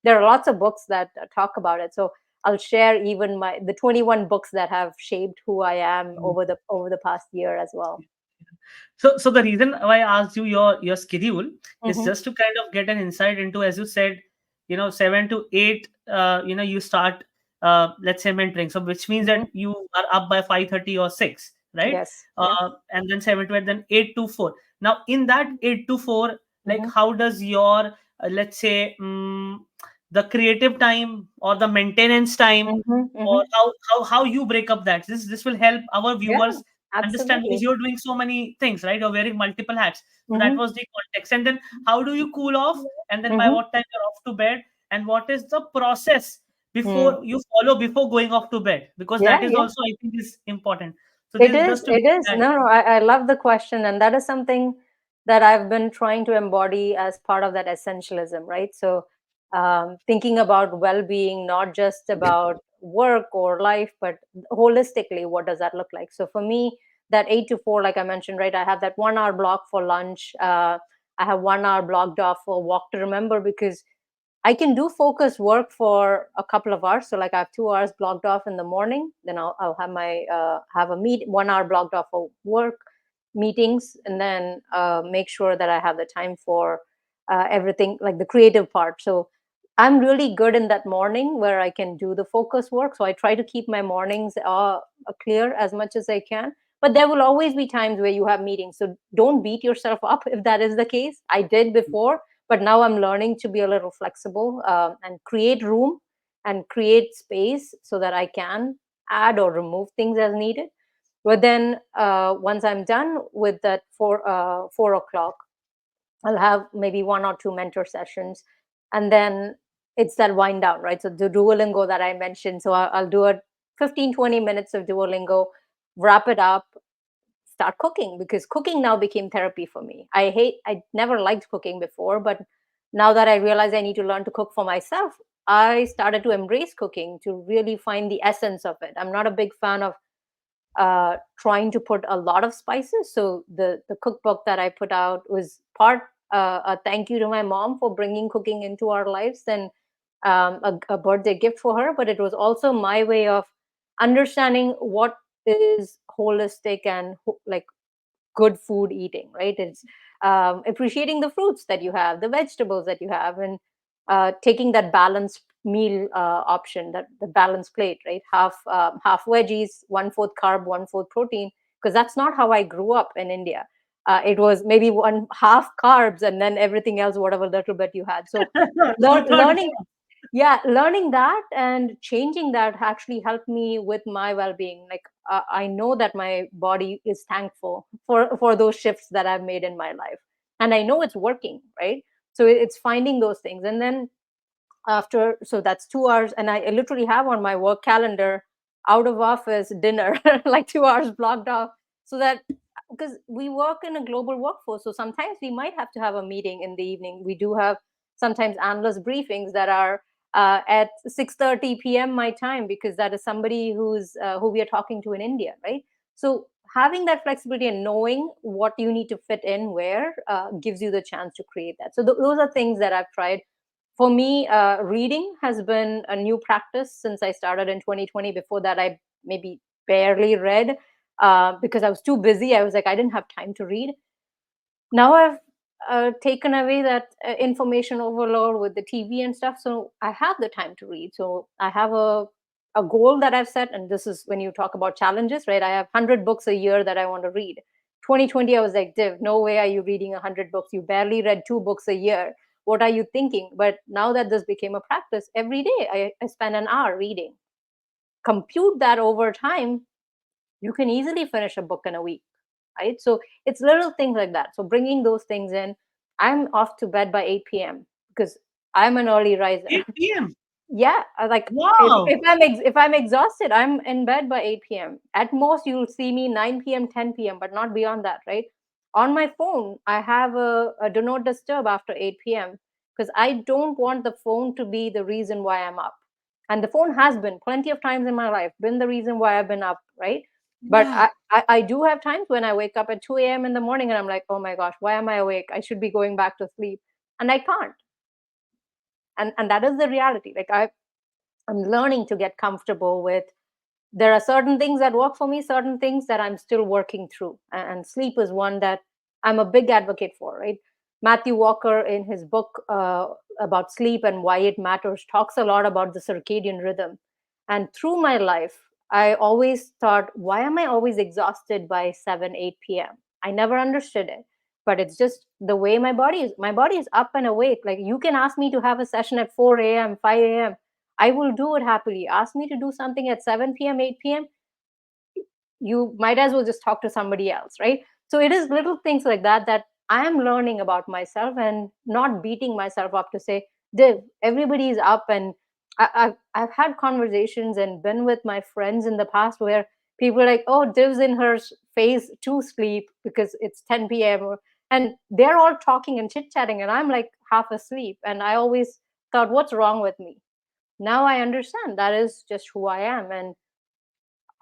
Speaker 2: there are lots of books that talk about it. So I'll share even the 21 books that have shaped who I am over the past year as well.
Speaker 1: So the reason why I asked you your schedule is
Speaker 2: Hmm.
Speaker 1: just to kind of get an insight into, as you said, 7 to 8, you start, let's say, mentoring. So which means
Speaker 2: Hmm.
Speaker 1: that you are up by 5:30 or 6, right?
Speaker 2: Yes. Yeah.
Speaker 1: And then 7 to 8, then 8 to 4. Now in that 8 to 4, like
Speaker 2: Hmm.
Speaker 1: how does your, let's say, the creative time or the maintenance time,
Speaker 2: Hmm.
Speaker 1: or
Speaker 2: Hmm.
Speaker 1: how you break up that, this will help our
Speaker 2: Yeah.
Speaker 1: viewers understand, because
Speaker 2: Absolutely.
Speaker 1: you're doing so many things, right? You're wearing multiple hats. So that
Speaker 2: Hmm.
Speaker 1: was the context. And then how do you cool off, and then by
Speaker 2: Hmm.
Speaker 1: what time you're off to bed, and what is the process
Speaker 2: Mm.
Speaker 1: before you follow before going off to bed, because
Speaker 2: Yeah.
Speaker 1: that is
Speaker 2: Yeah.
Speaker 1: also, I think, is important. So
Speaker 2: It
Speaker 1: this
Speaker 2: is.
Speaker 1: just to
Speaker 2: It
Speaker 1: get
Speaker 2: is.
Speaker 1: that.
Speaker 2: No, no. I love the question, and that is something that I've been trying to embody as part of that essentialism, right? So, thinking about well-being, not just about work or life, but holistically, what does that look like? So for me, that 8 to 4, like I mentioned, right, I have that 1 hour block for lunch. I have 1 hour blocked off for walk to remember, because I can do focused work for a couple of hours. So like I have 2 hours blocked off in the morning. Then I'll have my have a 1 hour blocked off for work meetings, and then make sure that I have the time for everything like the creative part. So I'm really good in that morning where I can do the focus work. So I try to keep my mornings clear as much as I can. But there will always be times where you have meetings. So don't beat yourself up if that is the case. I did before, but now I'm learning to be a little flexible, and create room and create space so that I can add or remove things as needed. But then once I'm done with that 4 o'clock, I'll have maybe 1 or 2 mentor sessions, and then it's that wind down, right? So the Duolingo that I mentioned. So I'll do a 15-20 minutes of Duolingo, wrap it up, start cooking, because cooking now became therapy for me. I never liked cooking before, but now that I realize I need to learn to cook for myself, I started to embrace cooking to really find the essence of it. I'm not a big fan of trying to put a lot of spices. So the cookbook that I put out was part a thank you to my mom for bringing cooking into our lives, and a birthday gift for her. But it was also my way of understanding what is holistic and like good food eating, right? It's appreciating the fruits that you have, the vegetables that you have, and taking that balanced meal option, that the balanced plate, right? Half veggies, one-fourth carb, one-fourth protein, because that's not how I grew up in India. It was maybe one half carbs and then everything else, whatever little bit you had. So
Speaker 1: Two-third.
Speaker 2: learning, yeah, learning that and changing that actually helped me with my well-being. Like I know that my body is thankful for those shifts that I've made in my life, and I know it's working, right? So it's finding those things. And then after, so that's 2 hours, and I literally have on my work calendar out of office dinner like 2 hours blocked off, so that, because we work in a global workforce, so sometimes we might have to have a meeting in the evening. We do have sometimes analyst briefings that are at 6:30 p.m. my time, because that is somebody who we are talking to in India, right? So having that flexibility and knowing what you need to fit in where gives you the chance to create that. So those are things that I've tried. For me, reading has been a new practice since I started in 2020. Before that, I maybe barely read because I was too busy. I was like, I didn't have time to read. Now I've taken away that information overload with the TV and stuff. So I have the time to read. So I have a goal that I've set. And this is when you talk about challenges, right? I have 100 books a year that I want to read. 2020, I was like, Div, no way are you reading 100 books. You barely read 2 books a year. What are you thinking? But now that this became a practice, every day I spend an hour reading. Compute that over time, you can easily finish a book in a week, right? So it's little things like that. So bringing those things in, I'm off to bed by 8 p.m. because I'm an early riser.
Speaker 1: 8 p.m.
Speaker 2: Yeah, like
Speaker 1: Wow.
Speaker 2: if I'm exhausted, I'm in bed by 8 p.m. At most, you'll see me 9 p.m., 10 p.m., but not beyond that, right? On my phone, I have a do not disturb after 8 p.m. because I don't want the phone to be the reason why I'm up. And the phone has been plenty of times in my life, been the reason why I've been up, right? But
Speaker 1: Yeah.
Speaker 2: I do have times when I wake up at 2 a.m. in the morning and I'm like, oh my gosh, why am I awake? I should be going back to sleep. And I can't. And that is the reality. Like I'm learning to get comfortable with, there are certain things that work for me, certain things that I'm still working through. And sleep is one that I'm a big advocate for, right? Matthew Walker, in his book about sleep and why it matters, talks a lot about the circadian rhythm. And through my life, I always thought, why am I always exhausted by 7, 8 p.m.? I never understood it. But it's just the way my body is. My body is up and awake. Like you can ask me to have a session at 4 a.m., 5 a.m. I will do it happily. Ask me to do something at 7 p.m., 8 p.m., you might as well just talk to somebody else, right? So it is little things like that that I am learning about myself and not beating myself up to say, Div, everybody's up. And I've had conversations and been with my friends in the past where people are like, oh, Div's in her phase two sleep because it's 10 p.m. And they're all talking and chit chatting, and I'm like half asleep. And I always thought, what's wrong with me? Now I understand that is just who I am, and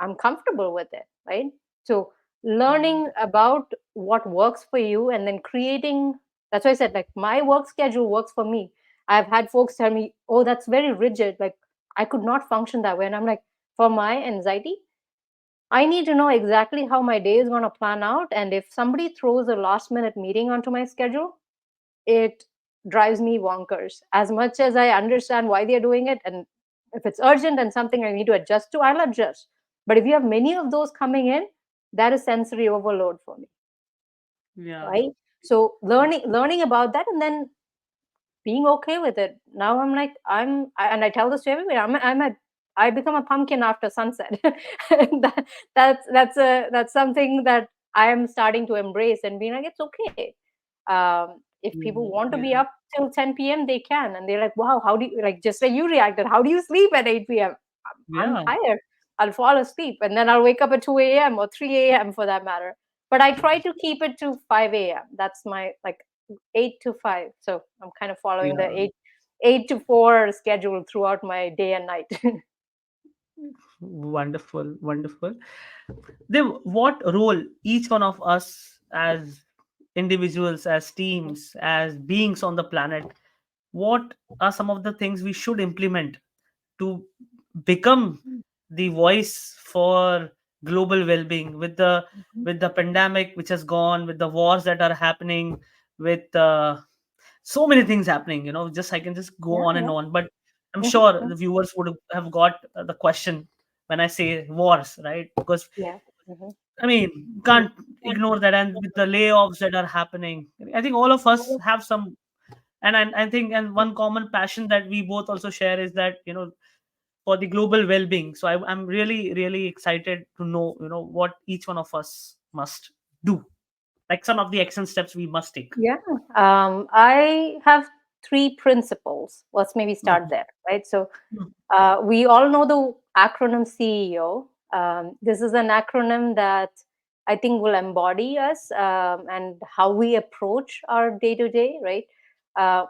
Speaker 2: I'm comfortable with it, right? So learning about what works for you and then creating, that's why I said, like, my work schedule works for me. I've had folks tell me, oh, that's very rigid. Like, I could not function that way. And I'm like, for my anxiety, I need to know exactly how my day is going to plan out. And if somebody throws a last minute meeting onto my schedule, it drives me wonkers. As much as I understand why they're doing it, and if it's urgent and something I need to adjust to, I'll adjust. But if you have many of those coming in, that is sensory overload for me,
Speaker 1: Yeah.
Speaker 2: right? So learning about that, and then being okay with it. Now I'm like, and I tell this to everybody. I become a pumpkin after sunset. that, that's something that I am starting to embrace and being like, it's okay. If people
Speaker 1: Mm,
Speaker 2: want to be
Speaker 1: yeah.
Speaker 2: up till 10 p.m., they can, and they're like, wow, how do you, like, just like you reacted? How do you sleep at 8 p.m.? I'm
Speaker 1: Yeah.
Speaker 2: tired. I'll fall asleep, and then I'll wake up at 2 a.m. or 3 a.m. for that matter. But I try to keep it to 5 a.m. That's my, like, 8 to 5. So I'm kind of following the
Speaker 1: Yeah.
Speaker 2: 8 to 4 schedule throughout my day and night.
Speaker 1: Wonderful. Wonderful. Then, what role each one of us as individuals, as teams, as beings on the planet, what are some of the things we should implement to become the voice for global well-being with the pandemic which has gone, with the wars that are happening, with so many things happening, just I can just go
Speaker 2: Yeah,
Speaker 1: on and
Speaker 2: yeah.
Speaker 1: on, but I'm
Speaker 2: Mhm,
Speaker 1: sure
Speaker 2: mhm.
Speaker 1: the viewers would have got the question when I say wars, right? Because
Speaker 2: Yeah. Mhm.
Speaker 1: I mean, can't ignore that. And with the layoffs that are happening, I think all of us have some, and I think, and one common passion that we both also share is that, for the global well-being. So I'm really, really excited to know, what each one of us must do, like some of the action steps we must take.
Speaker 2: Yeah. I have three principles. Let's maybe start
Speaker 1: Mhm.
Speaker 2: there, right? So
Speaker 1: Mhm.
Speaker 2: we all know the acronym CEO. This is an acronym that I think will embody us, and how we approach our day to day, right? Uh,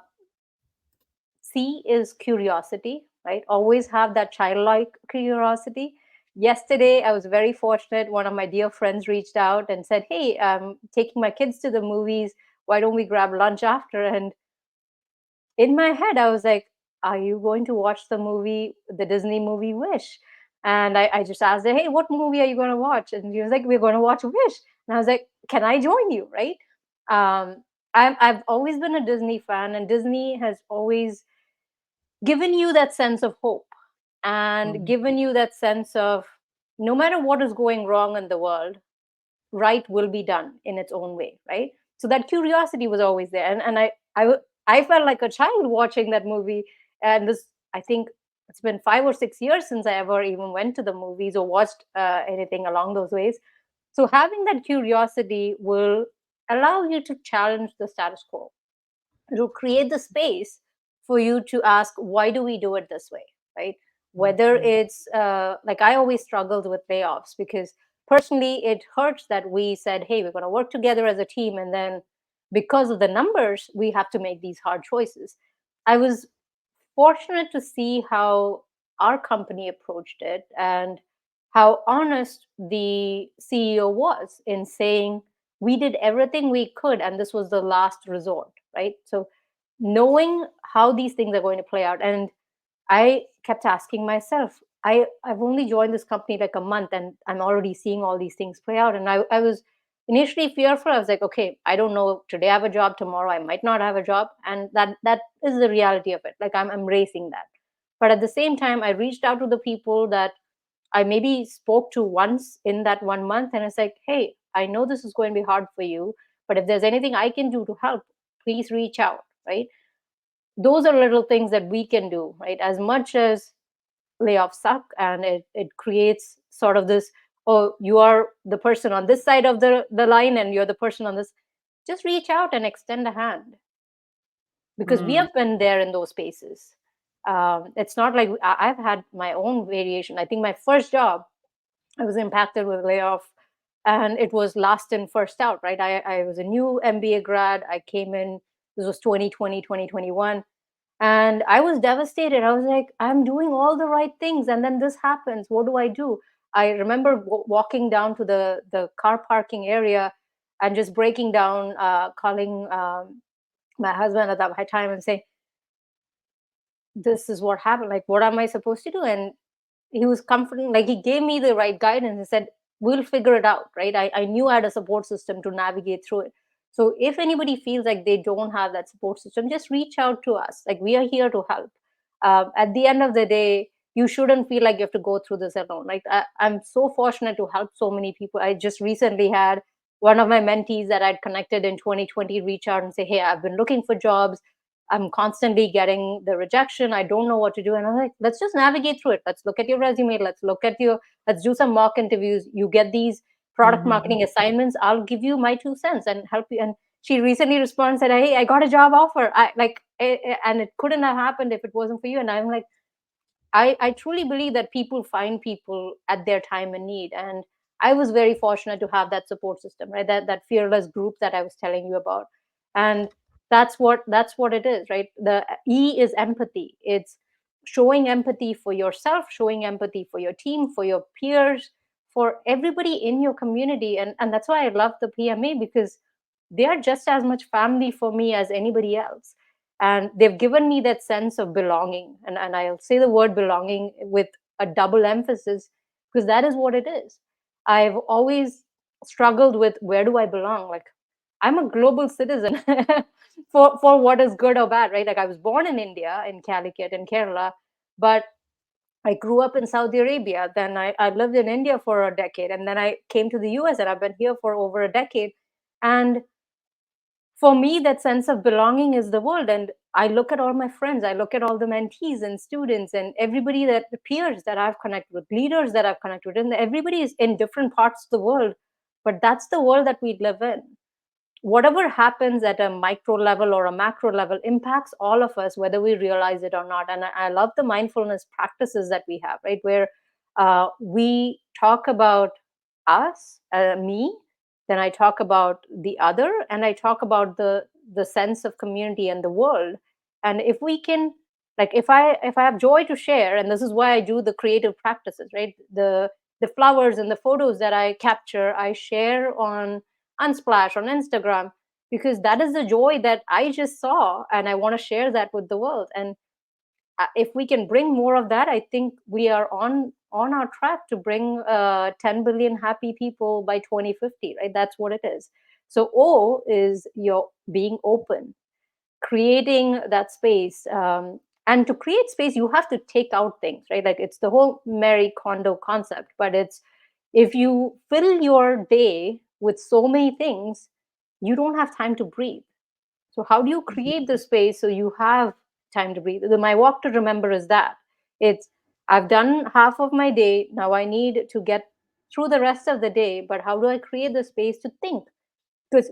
Speaker 2: C is curiosity, right? Always have that childlike curiosity. Yesterday, I was very fortunate. One of my dear friends reached out and said, hey, I'm taking my kids to the movies. Why don't we grab lunch after? And in my head, I was like, are you going to watch the movie, the Disney movie Wish? And I just asked her, hey, what movie are you going to watch? And she was like, we're going to watch Wish. And I was like, can I join you? Right. I've always been a Disney fan, and Disney has always given you that sense of hope and
Speaker 1: Mhm.
Speaker 2: given you that sense of no matter what is going wrong in the world, right will be done in its own way, right? So that curiosity was always there, and I felt like a child watching that movie. And this, I think, it's been 5 or 6 years since I ever even went to the movies or watched anything along those ways. So having that curiosity will allow you to challenge the status quo, to create the space for you to ask, why do we do it this way, right? Whether
Speaker 1: Mhm.
Speaker 2: it's like, I always struggled with layoffs because personally it hurts that we said, hey, we're going to work together as a team, and then because of the numbers we have to make these hard choices. I was fortunate to see how our company approached it, and how honest the CEO was in saying, we did everything we could and this was the last resort, right? So knowing how these things are going to play out. And I kept asking myself, I've only joined this company like a month and I'm already seeing all these things play out. And I was initially fearful. I was like, okay, I don't know. Today I have a job, tomorrow I might not have a job. And that is the reality of it. Like, I'm embracing that. But at the same time, I reached out to the people that I maybe spoke to once in that 1 month. And it's like, hey, I know this is going to be hard for you, but if there's anything I can do to help, please reach out, right? Those are little things that we can do, right? As much as layoffs suck and it creates sort of this, oh, you are the person on this side of the line and you're the person on this, just reach out and extend a hand, because we
Speaker 1: Mm.
Speaker 2: have been there in those spaces. It's not like I've had my own variation. I think my first job, I was impacted with layoff, and it was last in, first out, right? I was a new MBA grad. I came in, this was 2020, 2021. And I was devastated. I was like, I'm doing all the right things, and then this happens. What do I do? I remember walking down to the car parking area and just breaking down, calling my husband at that time and saying, this is what happened. Like, what am I supposed to do? And he was comforting, like he gave me the right guidance. He said, we'll figure it out, right? I knew I had a support system to navigate through it. So if anybody feels like they don't have that support system, just reach out to us. Like, we are here to help. At the end of the day, you shouldn't feel like you have to go through this alone. Like, I'm so fortunate to help so many people. I just recently had one of my mentees that I'd connected in 2020 reach out and say, hey, I've been looking for jobs. I'm constantly getting the rejection. I don't know what to do. And I'm like, let's just navigate through it. Let's look at your resume. Let's do some mock interviews. You get these product
Speaker 1: Mm-hmm.
Speaker 2: marketing assignments. I'll give you my 2 cents and help you. And she recently responded, said, hey, I got a job offer. And it couldn't have happened if it wasn't for you. And I'm like, I truly believe that people find people at their time and need. And I was very fortunate to have that support system, right? That fearless group that I was telling you about. And that's what it is, right? The E is empathy. It's showing empathy for yourself, showing empathy for your team, for your peers, for everybody in your community. And that's why I love the PMA, because they are just as much family for me as anybody else. And they've given me that sense of belonging, and I'll say the word belonging with a double emphasis, because that is what it is. I've always struggled with, where do I belong? Like, I'm a global citizen for what is good or bad, right? Like, I was born in India, in Calicut, in Kerala, but I grew up in Saudi Arabia. Then I lived in India for a decade, and then I came to the US, and I've been here for over a decade. And for me, that sense of belonging is the world. And I look at all my friends, I look at all the mentees and students and everybody, that the peers that I've connected with, leaders that I've connected with, and everybody is in different parts of the world. But that's the world that we live in. Whatever happens at a micro level or a macro level impacts all of us, whether we realize it or not. And I love the mindfulness practices that we have, right? Where we talk about us, me, then I talk about the other, and I talk about the sense of community and the world. And if we can, like, if I have joy to share, and this is why I do the creative practices, right? The flowers and the photos that I capture, I share on Unsplash, on Instagram, because that is the joy that I just saw, and I want to share that with the world. And if we can bring more of that, I think we are on our track to bring 10 billion happy people by 2050, right? That's what it is. So O is your being open, creating that space. And to create space, you have to take out things, right? Like, it's the whole Mary Kondo concept, but it's, if you fill your day with so many things, you don't have time to breathe. So how do you create the space so you have time to breathe? My walk to remember is that it's, I've done half of my day. Now I need to get through the rest of the day, but how do I create the space to think? Because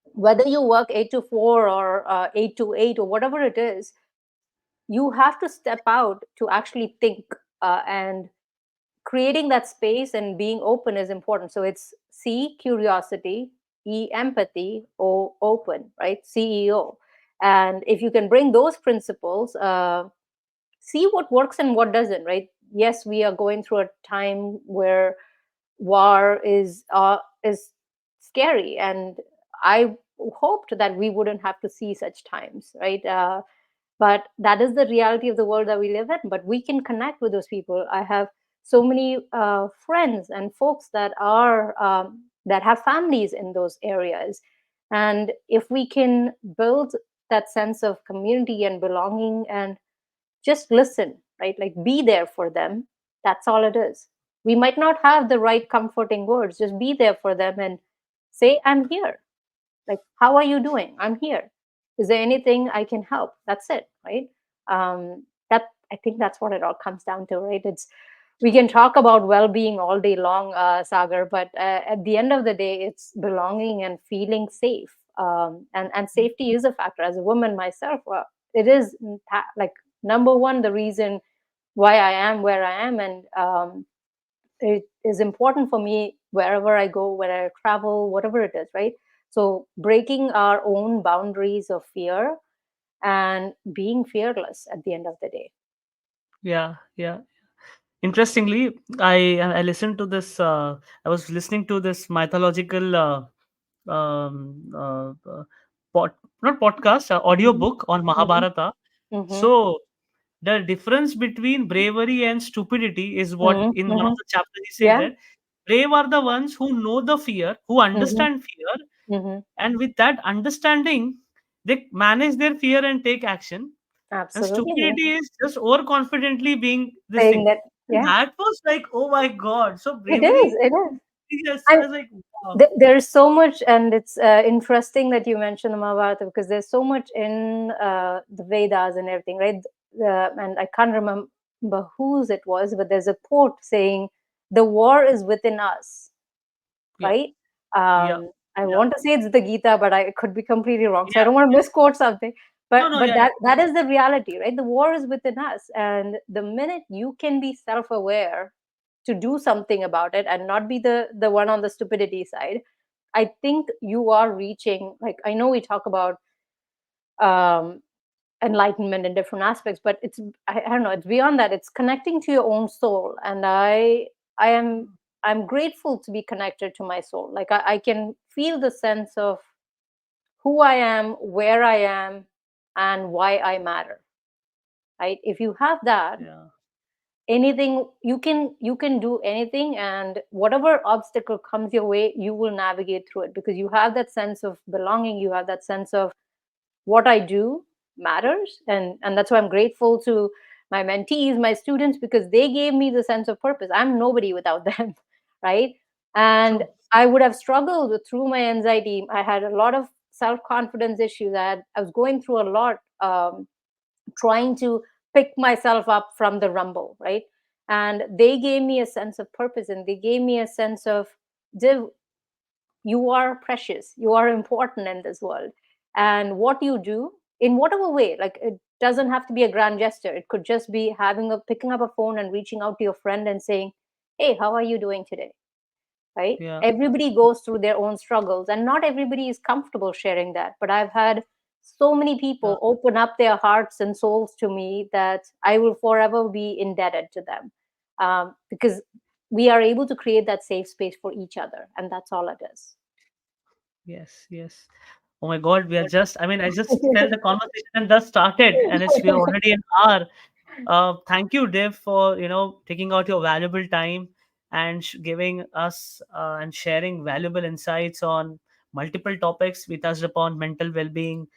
Speaker 2: whether you work 8 to 4 or 8 to 8 or whatever it is, you have to step out to actually think, and creating that space and being open is important. So it's C, curiosity, E, empathy, O, open, right? CEO. And if you can bring those principles, see what works and what doesn't, right? Yes, we are going through a time where war is scary, and I hoped that we wouldn't have to see such times, right? But that is the reality of the world that we live in. But we can connect with those people. I have so many friends and folks that are that have families in those areas, and if we can build that sense of community and belonging, and just listen, right? Like, be there for them. That's all it is. We might not have the right comforting words, just be there for them and say, I'm here. Like, how are you doing? I'm here. Is there anything I can help? That's it, right? That, I think that's what it all comes down to, right? It's, we can talk about well-being all day long, Sagar, but at the end of the day, it's belonging and feeling safe. And safety is a factor. As a woman myself, it is like number one the reason why I am where I am, and it is important for me wherever I go, where I travel, whatever it is, right? So breaking our own boundaries of fear and being fearless at the end of the day.
Speaker 1: Yeah, yeah. Interestingly, I listened to this. I was listening to this mythological pod, not podcast, audio
Speaker 2: Mm-hmm.
Speaker 1: book on
Speaker 2: Mm-hmm.
Speaker 1: Mahabharata.
Speaker 2: Mm-hmm.
Speaker 1: So the difference between bravery and stupidity is what in one of
Speaker 2: Mm-hmm.
Speaker 1: the chapters he says
Speaker 2: Yeah.
Speaker 1: that brave are the ones who know the fear, who
Speaker 2: Mm-hmm.
Speaker 1: understand fear,
Speaker 2: Mm-hmm.
Speaker 1: and with that understanding, they manage their fear and take action. And
Speaker 2: Absolutely. Yeah.
Speaker 1: stupidity is just overconfidently being this
Speaker 2: Saying
Speaker 1: thing.
Speaker 2: that.
Speaker 1: And
Speaker 2: Yeah.
Speaker 1: that was like, oh my god. So
Speaker 2: It is.
Speaker 1: bravery,
Speaker 2: It is.
Speaker 1: yes, I
Speaker 2: And
Speaker 1: was like, wow.
Speaker 2: there's so much, and it's interesting that you mentioned the Mahabharata because there's so much in the Vedas and everything, right? And I can't remember whose it was, but there's a quote saying, "The war is within us,"
Speaker 1: Yeah,
Speaker 2: right?
Speaker 1: yeah,
Speaker 2: I
Speaker 1: yeah.
Speaker 2: want to say it's the Gita, but I could be completely wrong, so I
Speaker 1: Yeah,
Speaker 2: don't want to
Speaker 1: yeah.
Speaker 2: misquote something.
Speaker 1: No, no,
Speaker 2: But
Speaker 1: yeah, yeah.
Speaker 2: that is the reality, right? The war is within us, and the minute you can be self-aware to do something about it and not be the one on the stupidity side, I think you are reaching. Like I know we talk about um, enlightenment in different aspects, but I don't know. It's beyond that. It's connecting to your own soul, and I am I'm grateful to be connected to my soul. Like I can feel the sense of who I am, where I am, and why I matter. Right? If you have that,
Speaker 1: Yeah,
Speaker 2: anything you can do anything, and whatever obstacle comes your way, you will navigate through it because you have that sense of belonging. You have that sense of what I do matters, and that's why I'm grateful to my mentees, my students, because they gave me the sense of purpose. I'm nobody without them, right? And
Speaker 1: true.
Speaker 2: I would have struggled through my anxiety. I had a lot of self confidence issues. I was going through a lot, trying to pick myself up from the rumble, right? And they gave me a sense of purpose, and they gave me a sense of, Div, you are precious, you are important in this world, and what you do in whatever way, like it doesn't have to be a grand gesture. It could just be picking up a phone and reaching out to your friend and saying, hey, how are you doing today, right?
Speaker 1: Yeah,
Speaker 2: Everybody goes through their own struggles, and not everybody is comfortable sharing that, but I've had so many
Speaker 1: yeah.
Speaker 2: people open up their hearts and souls to me that I will forever be indebted to them, because we are able to create that safe space for each other, and that's all it is.
Speaker 1: Yes, yes. Oh my God, we are just, I mean, I just felt the conversation just started and we're already an hour. Thank you, Dev, for, taking out your valuable time and giving us and sharing valuable insights on multiple topics. We touched upon mental well-being.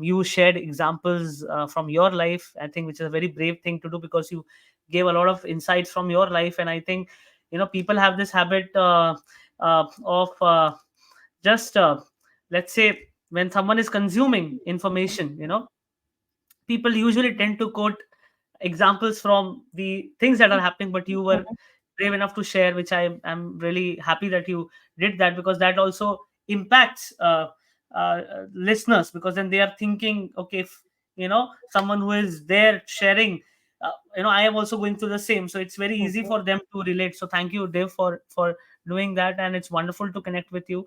Speaker 1: You shared examples from your life, I think, which is a very brave thing to do because you gave a lot of insights from your life. And I think, people have this habit of just let's say when someone is consuming information, people usually tend to quote examples from the things that are happening, but you were brave enough to share, which I am really happy that you did that, because that also impacts listeners, because then they are thinking, okay, if someone who is there sharing, I am also going through the same, so it's very easy
Speaker 2: Mhm.
Speaker 1: for them to relate. So thank you, Dave, for doing that, and it's wonderful to connect with you.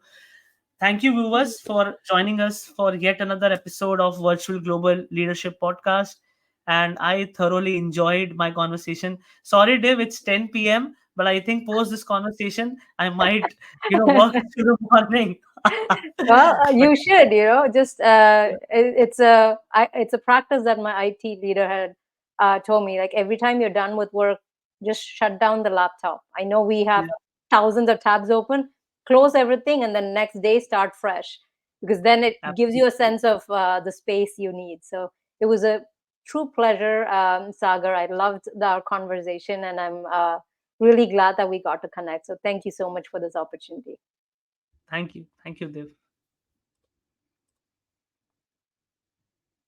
Speaker 1: Thank you, viewers, for joining us for yet another episode of Virtual Global Leadership Podcast. And I thoroughly enjoyed my conversation. Sorry, Dave, it's 10 p.m., but I think post this conversation, I might, work through the morning.
Speaker 2: Well,
Speaker 1: But
Speaker 2: you should, just it's a practice that my IT leader had told me. Like every time you're done with work, just shut down the laptop. I know we have
Speaker 1: yeah,
Speaker 2: thousands of tabs open. Close everything, and then next day start fresh, because then it gives you a
Speaker 1: absolutely.
Speaker 2: sense of the space you need. So it was a true pleasure, Sagar. I loved our conversation, and I'm really glad that we got to connect. So thank you so much for this opportunity.
Speaker 1: Thank you. Thank you, Dev.